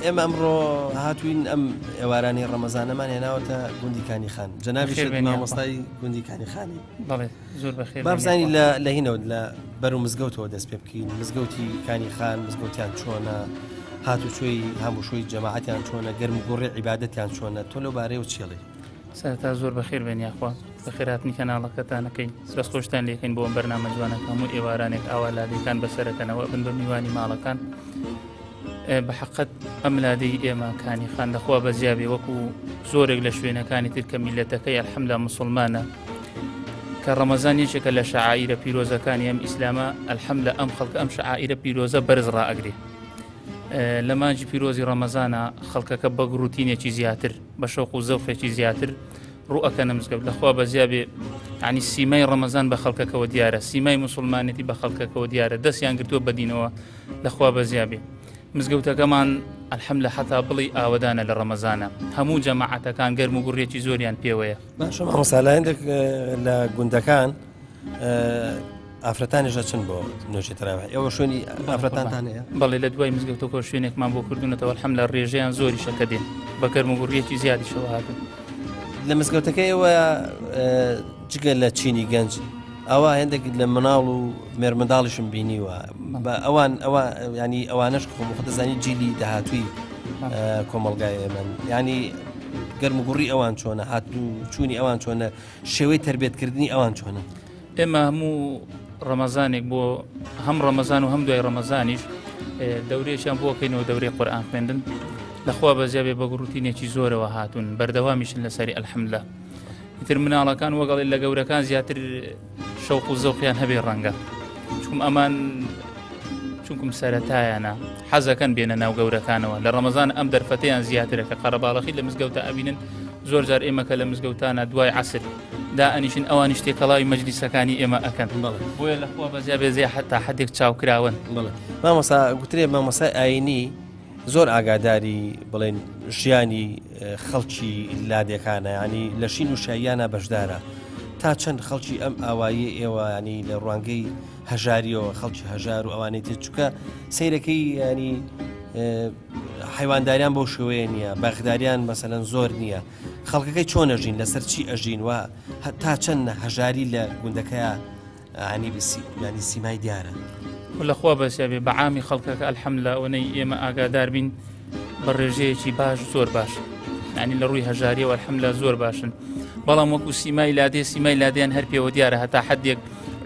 ئێمە ئەمڕۆ هاتوین ئەم ئێوارانی ڕەمەزانەمان هێناوەتە گوندی کانیخان جەنابی مامۆستای گوندی کانیخانی بەڵێ زۆر بەخێر بابزانی لە هینەوە لە بەر و مزگەوتەوە دەست پێ بکەین مزگەوتی کانیخان مزگەوتیان چۆنە هاتوچۆی هەمووشۆی جەماعەتیان چۆنە گەرم و گوڕی عیبادەتیان چۆنە تۆ لەو بارەیەوە چێڵێ سەرتا زۆر بەخێر بێن یاخوا بەخێراتنی کەناڵەکەتانەکەی سرە خۆشتان لێکەین بۆ بەرنامە جوانەکە هەموو ئێوارانێک ئاوالادەکان بەسەرەکەنەوە بن بە میوانی ماڵەکان بە حەقەت ئەم لادەی ئێمە کانیخان لەخوا بەزیابێ وەکو زۆرێک لە شوێنەکانی تر کە میلەتەکەی ئەلحەمدوللا موسڵمانە کە ڕەمەزان یەکێکە لە شەعائیرە پیرۆزەکانی ئەم ئیسلامە ئەلحەمدوللا ئەم خەڵک ئەم شەعائیرە پیرۆزە بەرز ڕائەگرێ لە مانجی پیرۆزی ڕەمەزانە خەڵکەکە بە گروتینێکی زیاتر بە شەوق و زەوقێکی زیاتر ڕوئەکەنە مزگەوت لەخوا بەزیابێ ینی سیمای ڕەمەزان بە خەڵکەکەەوە دیارە سیمای موسڵمانەتی بە خەڵکەکەەوە دیارە دەستیان گرتووە بەدینەوە لەخوا بەزیابێ مزگەوتەکەمان ئەلحەمدوللا حتا بڵی ئاوەدانە لە ڕەمەزانە هەموو جەماعەتەکان گەرم و گوڕێکی زۆریان پێوەیە باشە مامۆستا لە گوندەکان ئافرەتانیشە چن بۆ نوێژی تەراویح ئێوە شوێنی ئافرەتانتان هەیە بەڵێ لە دوای مزگەوتەکە شوێنێکمان بۆ کردوونەتەوە ئەلحەمدوللا ڕێژەیان زۆری شەکە دێن بە گەرم و گوڕیەکی زیادی شەوە هاتن لە مزگەوتەکە ئێوە جگە لە چینی گەنج ئەوە هێندێک لە مناڵ و مێرمەنداڵیشم بینیوە ئەوان ینی ئەوانش خۆدەزانی جیلی داهاتووی کۆمەڵگای ئێمە ینی گەرم و گوڕی ئەوان چۆنە هاتوو چوونی ئەوان چۆنە شێوەی تربێتکردنی ئەوان چۆنە ئێمە هەموو ڕەمەزانێک بۆ هەم ڕەمەزان و هەم دوای ڕەمەزانیش دەورێشیان بۆکەینەوە دەورەی قورئان خوێندن لەخوا بەزیابێ بە گروتینێکی زۆرەوە هاتوون بەردەوامیشن لەسەری ئەلحەمدوللا ئیتر مناڵەکان وەگەڵی لە گەورەکان زیاتر شەوق و زەوقیان هەبێ ڕەنگە چونکم ئەمان چونکم سەرەتایانە حەزەکەن بێنە ناو گەورەکانەوە لە ڕەمەزان ئەم دەرفەتەیان زیاترە کە قەرەباڵەخی لە مزگەوتە ئەبینن زۆر جار ئێمەکە لە مزگەوتانە دوای عەسر دا ئەنیشن ئەوانی شتێکەڵاوی مەجلیسەکانی ئێمە ئەکەن بۆیە لەخوا بەزیابێ زێ حتا حدێک چاوکراون مامۆستا گوترێ مامۆسای ئاینی زۆر ئاگاداری بڵێن ژیانی خەڵکی لادەکانە ینی لە شین و شایانە بەشدارە تا چەند خەڵکی ئەم ئاوایی ئێوە ینی لە ڕوانگەی هەژاریەوە خەڵکی هەژار و ئەوانەی تێ چووکە سەیرەکەی ینی حیوانداریان بەو شوەیە نییە بەغداریان مەسەلەن زۆر نییە خەڵکەکەی چۆن ئەژین لەسەر چی ئەژین و تا چەند هەژاری لە گوندەکەیە ینی سیمای دیارە لەخوا بەسیابێ بەعامی خەڵکەکە ئەلحەمدوللا ئەوەی ئێمە ئاگادار بین بە ڕێژەیەکی باش زۆر باش ینی لە ڕووی هەژاریەوە ئەلحەمدوللا زۆر باشن بەڵام وەکو سیمای لادێ سیمای لادیان هەر پێوە دیارە هەتا حدێک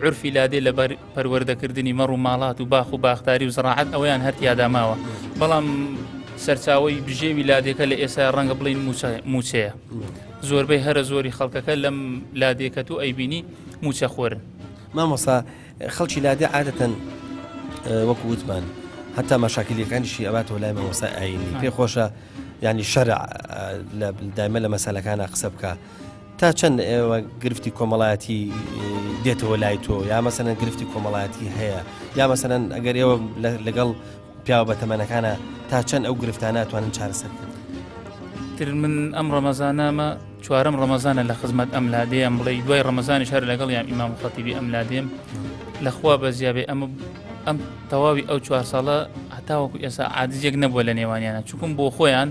عرفی لادێ لە پەروەردەکردنی مەڕ و ماڵات و باخ و باختاری و زراعەت ئەویان هەر یاداماوە بەڵام سەرچاوی بژێوی لادێکە لە ئێستا ڕەنگە بڵین موچەیە زۆربەی هەرە زۆری خەڵکەکە لەم لادێکە تو ئەیبینی موچە خۆرن مامۆستا خەڵکی لادێ عادەتەن وەکو وتمان هەتا مەشاکلیەکانیشی ئەواتەوە لای مامۆستا ئاینی پێ خۆشە ینی شەرع دایمە لە مەسەلەکانە قسە بکە تا چەند ئێوە گرفتی کۆمەڵایەتی دێتەوە لای تۆ یا مەسەلەن گرفتی کۆمەڵایەتی هەیە یا مەسەلەن ئەگەر ئێوە لەگەڵ پیاوە بەتەمەنەکانە تا چەند ئەو گرفتانە توانن چارەسەرکرد تر من ئەم ڕەمەزانامە چوارەم ڕەمەزانە لە خزمەت ئەم لادەیەم بڵێ دوای ڕەمەزانی شەر لەگەڵ یان ئیمام خەتیبی ئەم لادێم لەخوا بەزیابێ ئەم تەواوی ئەو 4 ساڵە هەتاوەکو ئێستا عادزێک نەبووە لە نێوانیانە چووکم بۆ خۆیان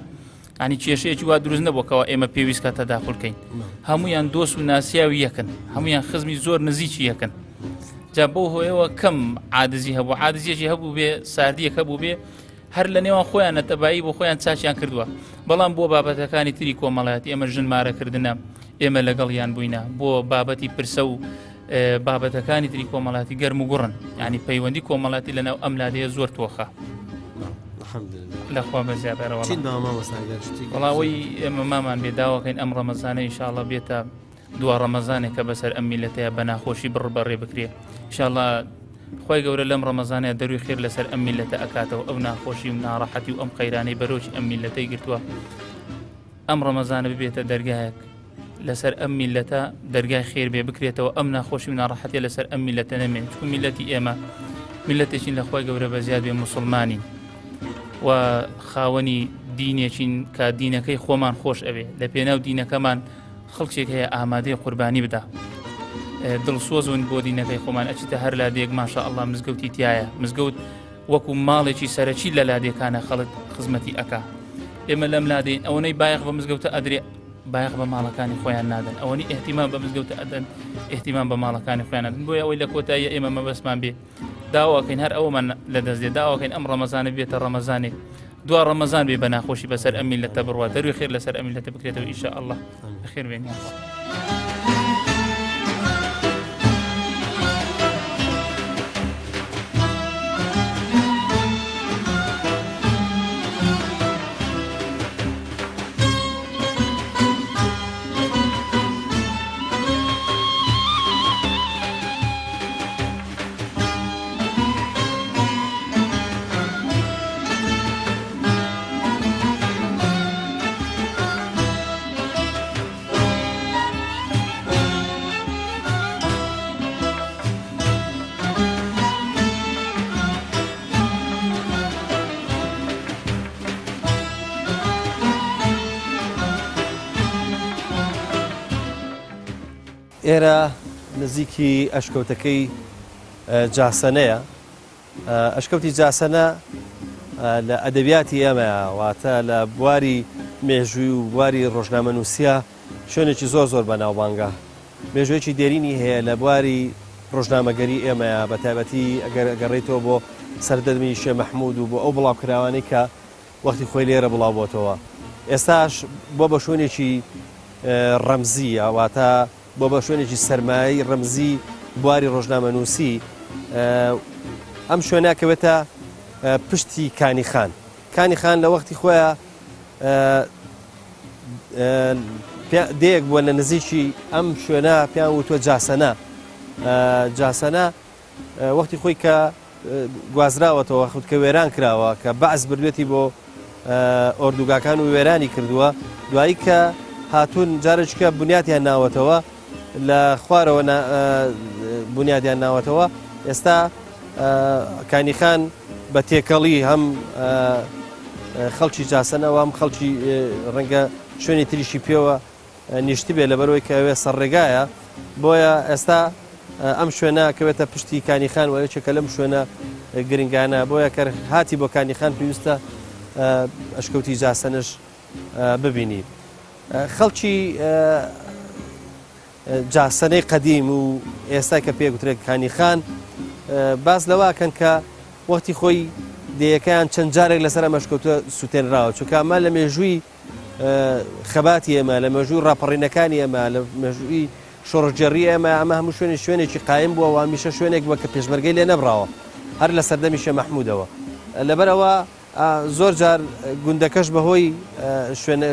ینی کێشەیەکی وا دروست نەبووکەوە ئێمە پێویستکە تەداخولکەین هەمویان دۆست و ناسیاوی یەکن هەمویان خزمی زۆر نزیکی یەکن جا بۆ هۆیەوە کەم عادزی هەبوو عادزیەکی هەبوو بێ ساردیەک هەبوو بێ هەر لە نێوان خۆیان نەتەبایی بۆ خۆیان چاچیان کردووە بەڵام بۆ بابەتەکانی تری کۆمەڵایەتی ئێمە ژنمارەکردنە ئێمە لەگەڵیان بووینە بۆ بابەتی پرسە و بابەتەکانی تری کۆمەڵاتی گەرم و گوڕن ینی پەیوەندی کۆمەڵاتی لەناو ئەم لادەیە زۆر تۆخە لەخوا بەزیابێرەوە وڵاوی ئێمە مامان بێداوەکەین ئەم ڕەمەزانە ئینشاءڵڵا بێتە دوا ڕەمەزانێک کە بەسەر ئەم میلەتەیە بە ناخۆشی بڕبەڕێ بکرێ ئینشاءڵڵا خۆی گەورە لەم ڕەمەزانەیە دەروی خێر لەسەر ئەم میلەتە ئەکاتەوە ئەو ناخۆشی و ناڕەحەتی و ئەم قەیرانەی بەرۆکی ئەم میلەتەی گرتووە ئەم ڕەمەزانە ببێتە دەرگایەک لەسەر ئەم میلەتە دەرگای خێر بێ بکرێتەوە ئەم ناخۆشی و ناڕەحەتیە لەسەر ئەم میلەتە نەمێن چکو میلەتی ئێمە میلەتێکین لە خۆی گەورە بەزیاد بێ موسڵمانی و خاوەنی دینێکین کە دینەکەی خۆمان خۆش ئەوێ لە پێناو دینەکەمان خەڵکێک هەیە ئامادەی قوربانی بدا دڵسۆزون بۆ دینەکەی خۆمان ئەچیتە هەر لادێک ماشاءالله مزگەوتی تایە مزگەوت وەکو ماڵێکی سەرەکی لە لادێکانە خەڵک خزمەتی ئەکا ئێمە لەم لادەین ئەوەی بایەخ بە مزگەوتە ئەدرێ بایەخ بە ماڵەکانی خۆیان نادەن ئەوەی ئێحتیمام بە مزگەوتە ئەدەن ئێحتیمام بە ماڵەکانی خۆیان نادەن بۆیە ئەوەی لە کۆتاییە ئێمە مەبەسمان بێ داواکەین هەر ئەوەمان لە دەستێ داواکەین ئەم ڕەمەزانە بێتە ڕەمەزانێک دوا ڕەمەزان بێ بە ناخۆشی بەسەر ئەم میلەتە بڕوا دەروی خێر لەسەر ئەم میلەتە بکرێتەوە ئینشاءالله بەخێر بێنین ئێرە نزیکی ئەشکەوتەکەی جاسەنەیە ئەشکەوتی جاسەنە لە ئەدەبیاتی ئێمەیە واتە لە بواری مێژووی و بواری ڕۆژنامەنووسیە شوێنێکی زۆر زۆر بەناوبانگە مێژوەیەکی دێرینی هەیە لە بواری ڕۆژنامەگەری ئێمەیە بە تایبەتی ئەگەر گەڕێیتەوە بۆ سەردەمی شێ مەحموود و بۆ ئەو بڵاوکراوانەی کە وەختی خۆی لێرە بڵاو بۆتەوە ئێستاش بۆ بە شوێنێکی ڕەمزیە واتە بۆ بە شوێنێکی سەرمایی ڕەمزی بواری ڕۆژنامەنووسی ئەم شوێناکەوێتە پشتی کانی خان لە وەختی خۆیان دەیەک بووە لە نزیکی ئەم شوێنە پێیان وتووە جاسەنە وەختی خۆی کە گوازراوەتەوە خودکە وێران کراوە کە بەعز بردوێتی بۆ ئۆردوگاکان و وێرانی کردووە دوایی کە هاتوون جارێککە بنیاتیان ناوەتەوە لە خوارەوە بنیادیان ناوەتەوە ئێستا کانیخان بە تێکەڵی هەم خەڵکی جاسەنەوە هەم خەڵکی ڕەنگە شوێنی تریشی پێوە نیشتی بێ لە بەرەوەی کەوێ سەرڕێگایە بۆیە ئێستا ئەم شوێنە کەوێتە پشتی کانیخان و یەکێکە لەم شوێنە گرنگانە بۆیە کە هاتی بۆ کانیخان پێویستە ئەشکەوتی جاسەنش ببینی خەڵکی جاسەنەی قەدیم و ئێستا کە پێگوترێت کانیخان باز لەواکەن کە وەختی خۆی دەیەکەیان چەند جارێک لەسەر مەشکەوتە سووتێنراوە چونکە ئەمە لە مێژووی خەباتی ئێمە لە مێژووی ڕاپەڕینەکانی ئێمە لە مێژووی شۆڕژێڕی ئێمە ئەمە هەموو شوێنێکی قایم بووە و هەمیشە شوێنێک بووە کە پێشمەرگەی لێ نەبراوە هەر لە سەردەمی شێخ مەحموودەوە لەبەرەوە زۆر جار گوندەکەش بەهۆی شوێنە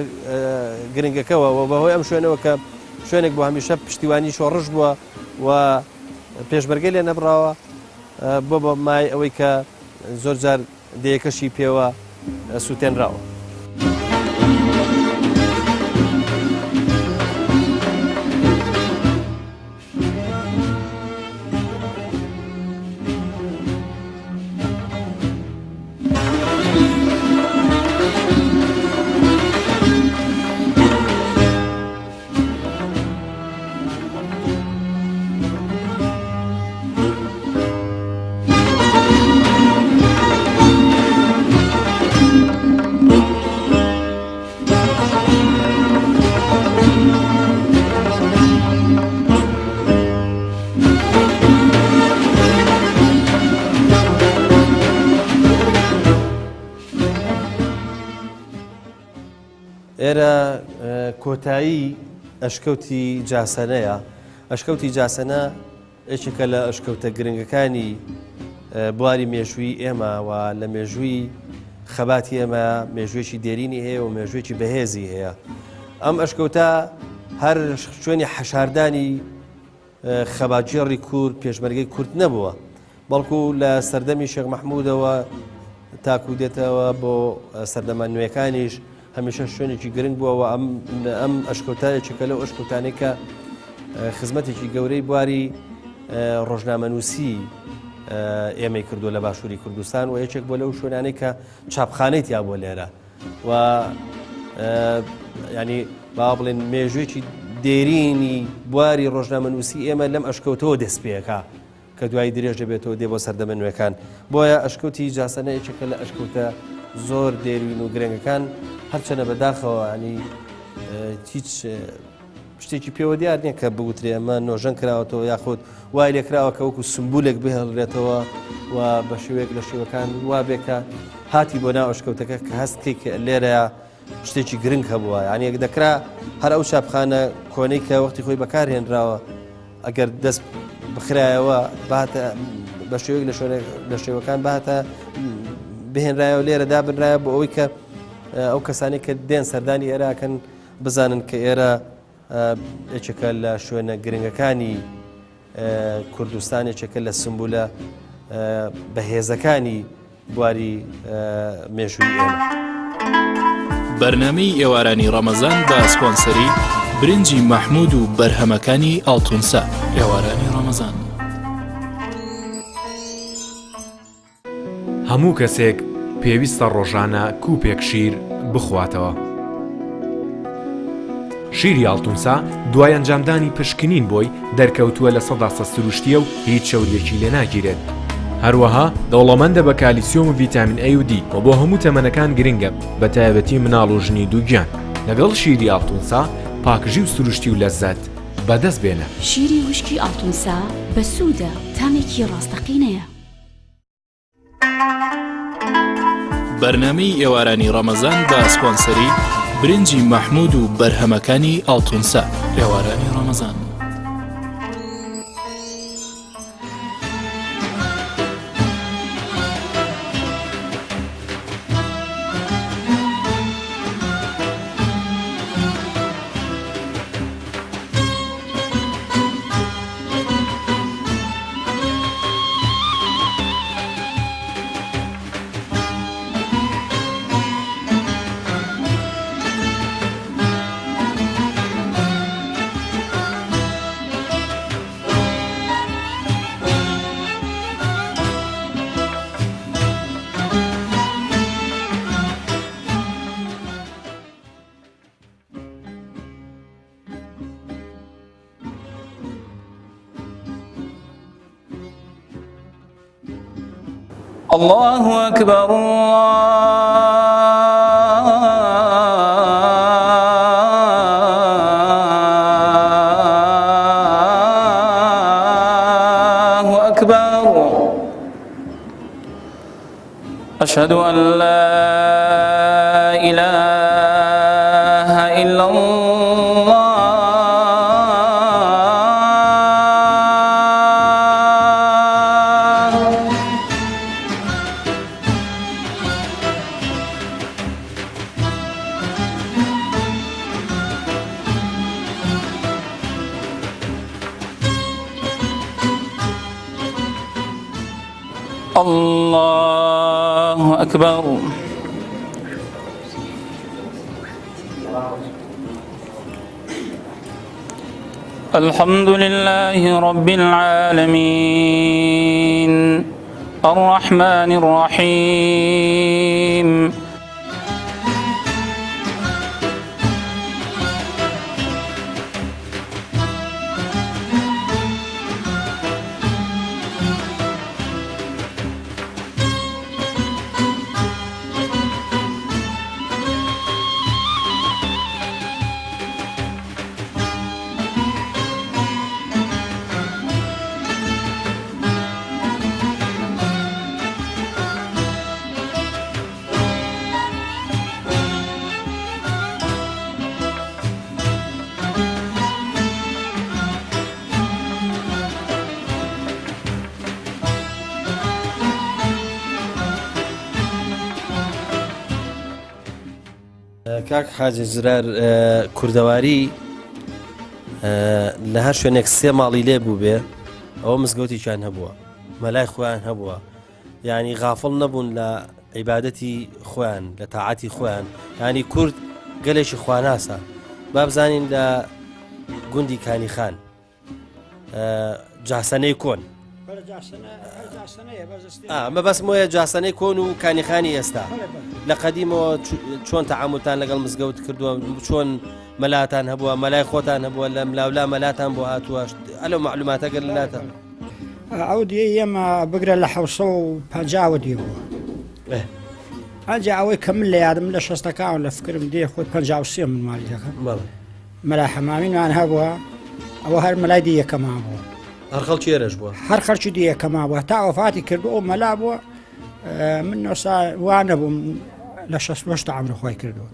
گرنگەکەەوە و بەهۆی ئەم شوێنەوە کە شوێنێک بۆ هەمیشە پشتیوانی شۆڕژ بووە و پێشمەرگەی لێ نەبراوە بۆ بە مای ئەوەی کە زۆر جار دەیەکەشی پێوە سووتێنراوە. ئێرە کۆتایی ئەشکەوتی جاسەنەیە ئەشکەوتی جاسەنە یەکێکە لە ئەشکەوتە گرنگەکانی بواری مێژووی ئێمە و لە مێژووی خەباتی ئێمە مێژوێکی دێرینی هەیە و مێژوێکی بەهێزی هەیە ئەم ئەشکەوتە هەر شوێنی حەشاردانی خەباتجێڕی کورد پێشمەرگەی کورد نەبووە بەڵکو لە سەردەمی شێخ مەحموودەوە تاکو دێتەوە بۆ سەردەمان نوێەکانیش هەمیشە شوێنێکی گرنگ بووەوە ئەم ئەشکەوتایەکێکە لەو ئەشکەوتانەی کە خزمەتێکی گەورەی بواری ڕۆژنامەنووسی ئێمەی کردو لە باشووری کوردستان و یەکێک بۆ لەو شوێنانەی کە چاپخانەی تیا بۆ لێرە و ینی با بڵێن مێژوێکی دێرینی بواری ڕۆژنامەنووسی ئێمە لەم ئەشکەوتەوە دەست پێەکە کە دوای درێژ دەبێتەوە دێ بۆ سەردەمە نوێەکان بۆیە ئەشکەوتی جاسەنە یەکێکە لە ئەشکەوتە زۆر دێرین و گرنگەکان هەرچەنە بەداخەوە ینی هیچ شتێکی پێوە دیار نییە کە بگوترێ ئەمە نۆژەن کراوەتەوە یاخود وای لێکراوە کە وەکو سمبولێک بهێڵرێتەوە و بە شێوەیەک لە شێوەکان وا بێکە هاتی بۆ ناو ئەشکەوتەکە کە هەستێک لێرەیە شتێکی گرنگ هەبووە یعنی یەک دەکرا هەر ئەو چاپخانە کۆنەی کە وەختی خۆی بەکارهێنراوە ئەگەر دەست بخرایەوە باتە بە شێوەیەک لە شێوەکان باتە بهێنرایەوە لێرە دابنرایە بۆ ئەوەی کە ئەو کەسانی کە دێن سەردانی ئێراکەن بزانن کە ئێرە یەکێکە لە شوێنە گرنگەکانی کوردستان یەکێکە لە سمبولە بەهێزەکانی بواری مێژووی ئێمە. بەرنامەی ئێوارانی ڕەمەزان بە سپۆنسەری برنجی مەحموود و بەرهەمەکانی ئاڵتونسا. ئێوارانی ڕەمەزان هەموو کەسێک پێویستە ڕۆژانە کووپێک شیر بخواتەوە. شیری ئاڵتونسا دوای ئەنجامدانی پشکنین بۆی دەرکەوتووە لە 100% سروشتیە و هیچ شەورێکی لێ ناگیرێت. هەروەها دەوڵەمەندە بە کالیسیۆم و ڤیتامین A و D و بۆ هەموو تەمەنەکان گرنگە بە تایبەتی مناڵ و ژنی دووگیان. لەگەڵ شیری ئاڵتونسا پاکژی و سروشتی و لەززات بەدەست بێنە. شیری وشکی ئاڵتونسا بە سوودە تامێکی ڕاستەقینەیە. بەرنامەی ئێوارانی ڕەمەزان بە سپۆنسەری برنجی مەحموود و بەرهەمەکانی ئاڵتونسا. ئێوارانی ڕەمەزان. الله أكبر الله أكبر أشهد أن لا إله إلا الله الله أكبر الحمد لله رب العالمين الرحمن الرحيم کاک حاجی زرار کوردەواری لە هەر شوێنێک 3 ماڵی لێ بوو بێ ئەوە مزگەوتیشان هەبووە مەلای خۆیان هەبووە یعنی غافڵ نەبوون لە عیبادەتی خۆیان لە تاعاتی خۆیان ینی کورد گەلێکی خواناسە با بزانین لە گوندی کانیخان جاسەنەی کۆن ئەمە بەس مۆیە جاسەنەی کۆن و کانیخانی ئێستا لە قەدیمەوە چۆن تەعاملتان لەگەڵ مزگەوت کردووە چۆن مەلاتان هەبووە مەلای خۆتان هەبووە لە ملاولا مەلاتان بۆ هاتووە ئەلە معلوماتە گەر لاتە ئەو دی ئێمە بگرە لە 1950 دی بووە ئەجا ئەوەی کە من لە یادم لە 60ەکان لە فکرم دێ خۆی 53 من ماڵی دەکەم مەلا حەمامینمان هەبووە ئەوە هەر مەلای دی یەکەمان بووە هەر خەڵکی ئێرەش بووە هەر خەڵکی دی یەکەما بووە تا وەفاتی کردو ئەو مەلا بووە من وا نەبووم لە 68 عمر خۆی کردووە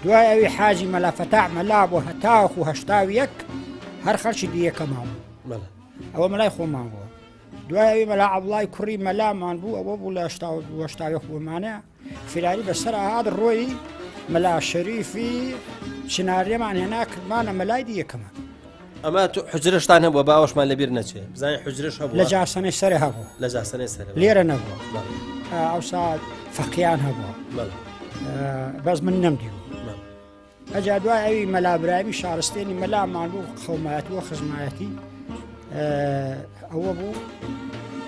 دوای ئەوی حاجی مەلا فەتاح مەلا بووە هەتاوەکو 81 هەر خەڵکی دی یەکەما بوو ئەوە مەلای خۆمان بووە دوای ئەوی مەلا عەبدوڵای کوڕی مەلامان بوو ئەوە بوو لە 81 بوومانە فیلاری بەسەر هات ڕۆی مەلا شەریفی چناریەمان هێنا کردمانە مەلای دی یەکەمە ئەمە حجرشتان هەبووە باوەشمان لەبیر نەچێ بزانین حجرش هەبووە لە جاسەنەی سەر هەبوو لە جاسەنەی سەر لێرە نەبووە ئەوسا فەقییان هەبووە بەس من نەمدیوە ئەجا دوای ئەوی مەلابرامی شارستێنی مەلامان بوو خەومایەتی وە خزمایەتی ئەوە بوو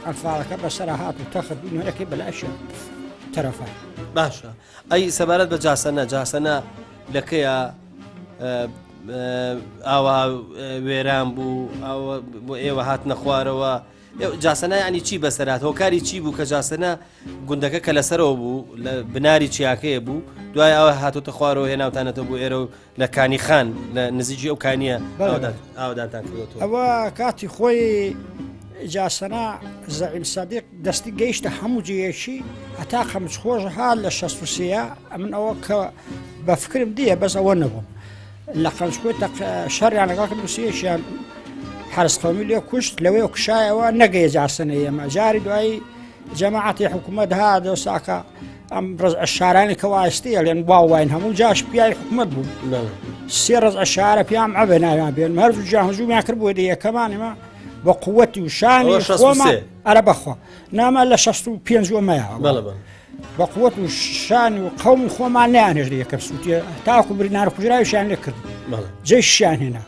ئەلفاڵەکە بەسەر هات و تەخت بوو نوێرەکەی بەلاشە تەرەفە باشە ئەی سەبارەت بە جاسەنە لەکەیە ئاوا وێران بوو بۆ ئێوە هات نەخوارەوە جاسەنە ینی چی بەسەرات هۆکاری چی بوو کە جاسەنە گوندەکە کە لەسەرەوە بوو لە بناری چیاکەیە بوو دوای ئەوە هاتوتە خوارەوە هێناوتانەتەوە بۆ ئێرە و لە کانیخان لە نزیکی ئەو کانیە ئاودانتان کردوەوە ئەوە کاتی خۆی جاسەنا زەعیم سەدیق دەستی گەیشتە هەموو جێیەکی هەتا خەمچ خۆش هات لە 63 من ئەوە کە بە فکرم دیە بەس ئەوە نەبووم لە خەنجکۆی شەڕیان لەگەڵ کردوسیەشیان حرسقەومی لێ کوشت لەوەی کشایەوە نەگەیە جاسەنە ئێمە جاری دوایی جەماعەتی حکوومەت هادە ساکە ئەم ڕزع شارانی کە وایستەیە لێن باوواین هەموو جاش پیاوی حکوومەت بوو 3 ڕزع شارە پیام عەبێ ناویان بێن هەردوو جا هەجومیان کرد بۆ یەکەمانێمە بە قووەتی و شانی خۆمان ئەرە بەخوا نامان لە 65 مەیە بە قووەت و شانی و قەومی خۆمان نیانێژ یەکەم سووتە تاکو برینار کوژراویشیان لێ کرد جێ شیان هێنا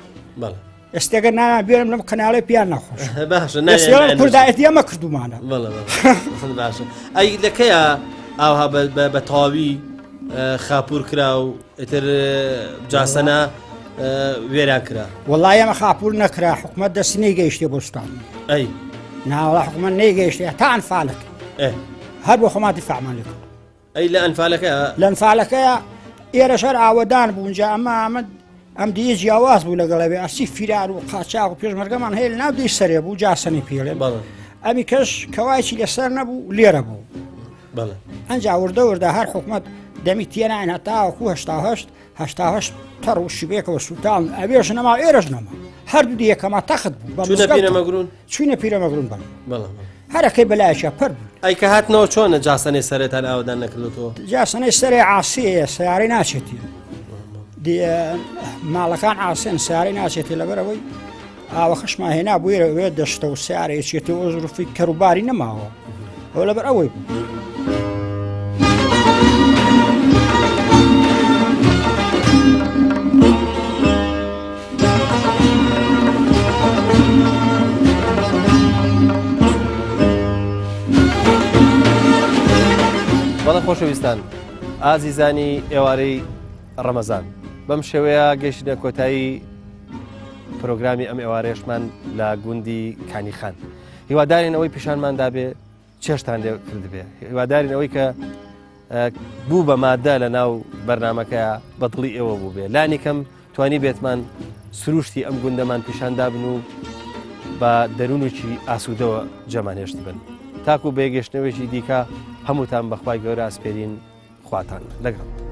ئێستێگە ناویان بێرم لەم کەناڵی پیان نەخۆش کوردایەتی ئەمە کردومانە باشە ئەی لەکەیە ئاوها بە تەواوی خاپور کرا و ئیتر جاسەنە وێران کرا وەڵای ئەمە خاپور نەکرا حکوومەت دەستی نەیگەیشتێ بۆ ستان ئەی ناوەڵا حکوومەت نەیگەیشتێ تا ئەنفالەکە هەر بۆ خۆماتی فعمان لێ ئەی لە ئەنفالەکە لە ئەنفالەکەیە ئێرە شەر ئاوەدان بوونجا ئەم دیە جیاواز بوو لەگەڵەوێ ئەسی فیرار و قاچاق و پێشمەرگەمان هەیە لە ناو دەی سەرێ بوو جاسەنی پێڵێن ئەمی کەش کەوایکی لەسەر نەبوو لێرە بوو ئەنج وردە وردە هەر حکومت دەمی تێناین هەتاوەکو هەشتا تەڕ و شبێکەوە سووتان ئەوێژ نەما ئێرەش نەما هەردوو دیەکەما تەخت بوو چوینە پیرەمەگرون بڵ هەرەکەی بەلایشە پەر بوو ئەی کە هاتنەوە چۆنە جاسەنەی سەرێتان ئاوادان نەکردێتەوە جاسەنەی سەرێ عاسیەیە سیارەی ناچێتی ماڵەکان ئاسێن سیارەی ناچێتی لەبەرەوەی ئاوە خشما هێنا بووێرە وێ دەشتە و سیارەیە چێتەوە زروفی کەروباری نەماوە ئەو لەبەر ئەوەی بوو. بەڵێ خۆشەویستان ئازیزانی ئێوارەی ڕەمەزان بەم شێوەیە گەشتە کۆتایی پرۆگرامی ئەم ئێوارەیەشمان لە گوندی کانیخان هیوادارین ئەوەی پیشانماندا بێ چێشتان لێ کردبێ هیوادارین ئەوەی کە بوو بە مادە لە ناو بەرنمەکەیە بەدڵی ئێوە بوو بێ لانی کەم توانی بێتمان سروشتی ئەم گوندەمان پیشاندا بن و بە دەروونێکی ئاسوودەوە جەمانهێشت بن تاکو بێگەشتنەوەیکی دیکە هەمووتان بەخوای گەورە ئاسپێرین خواتان لەگەڵ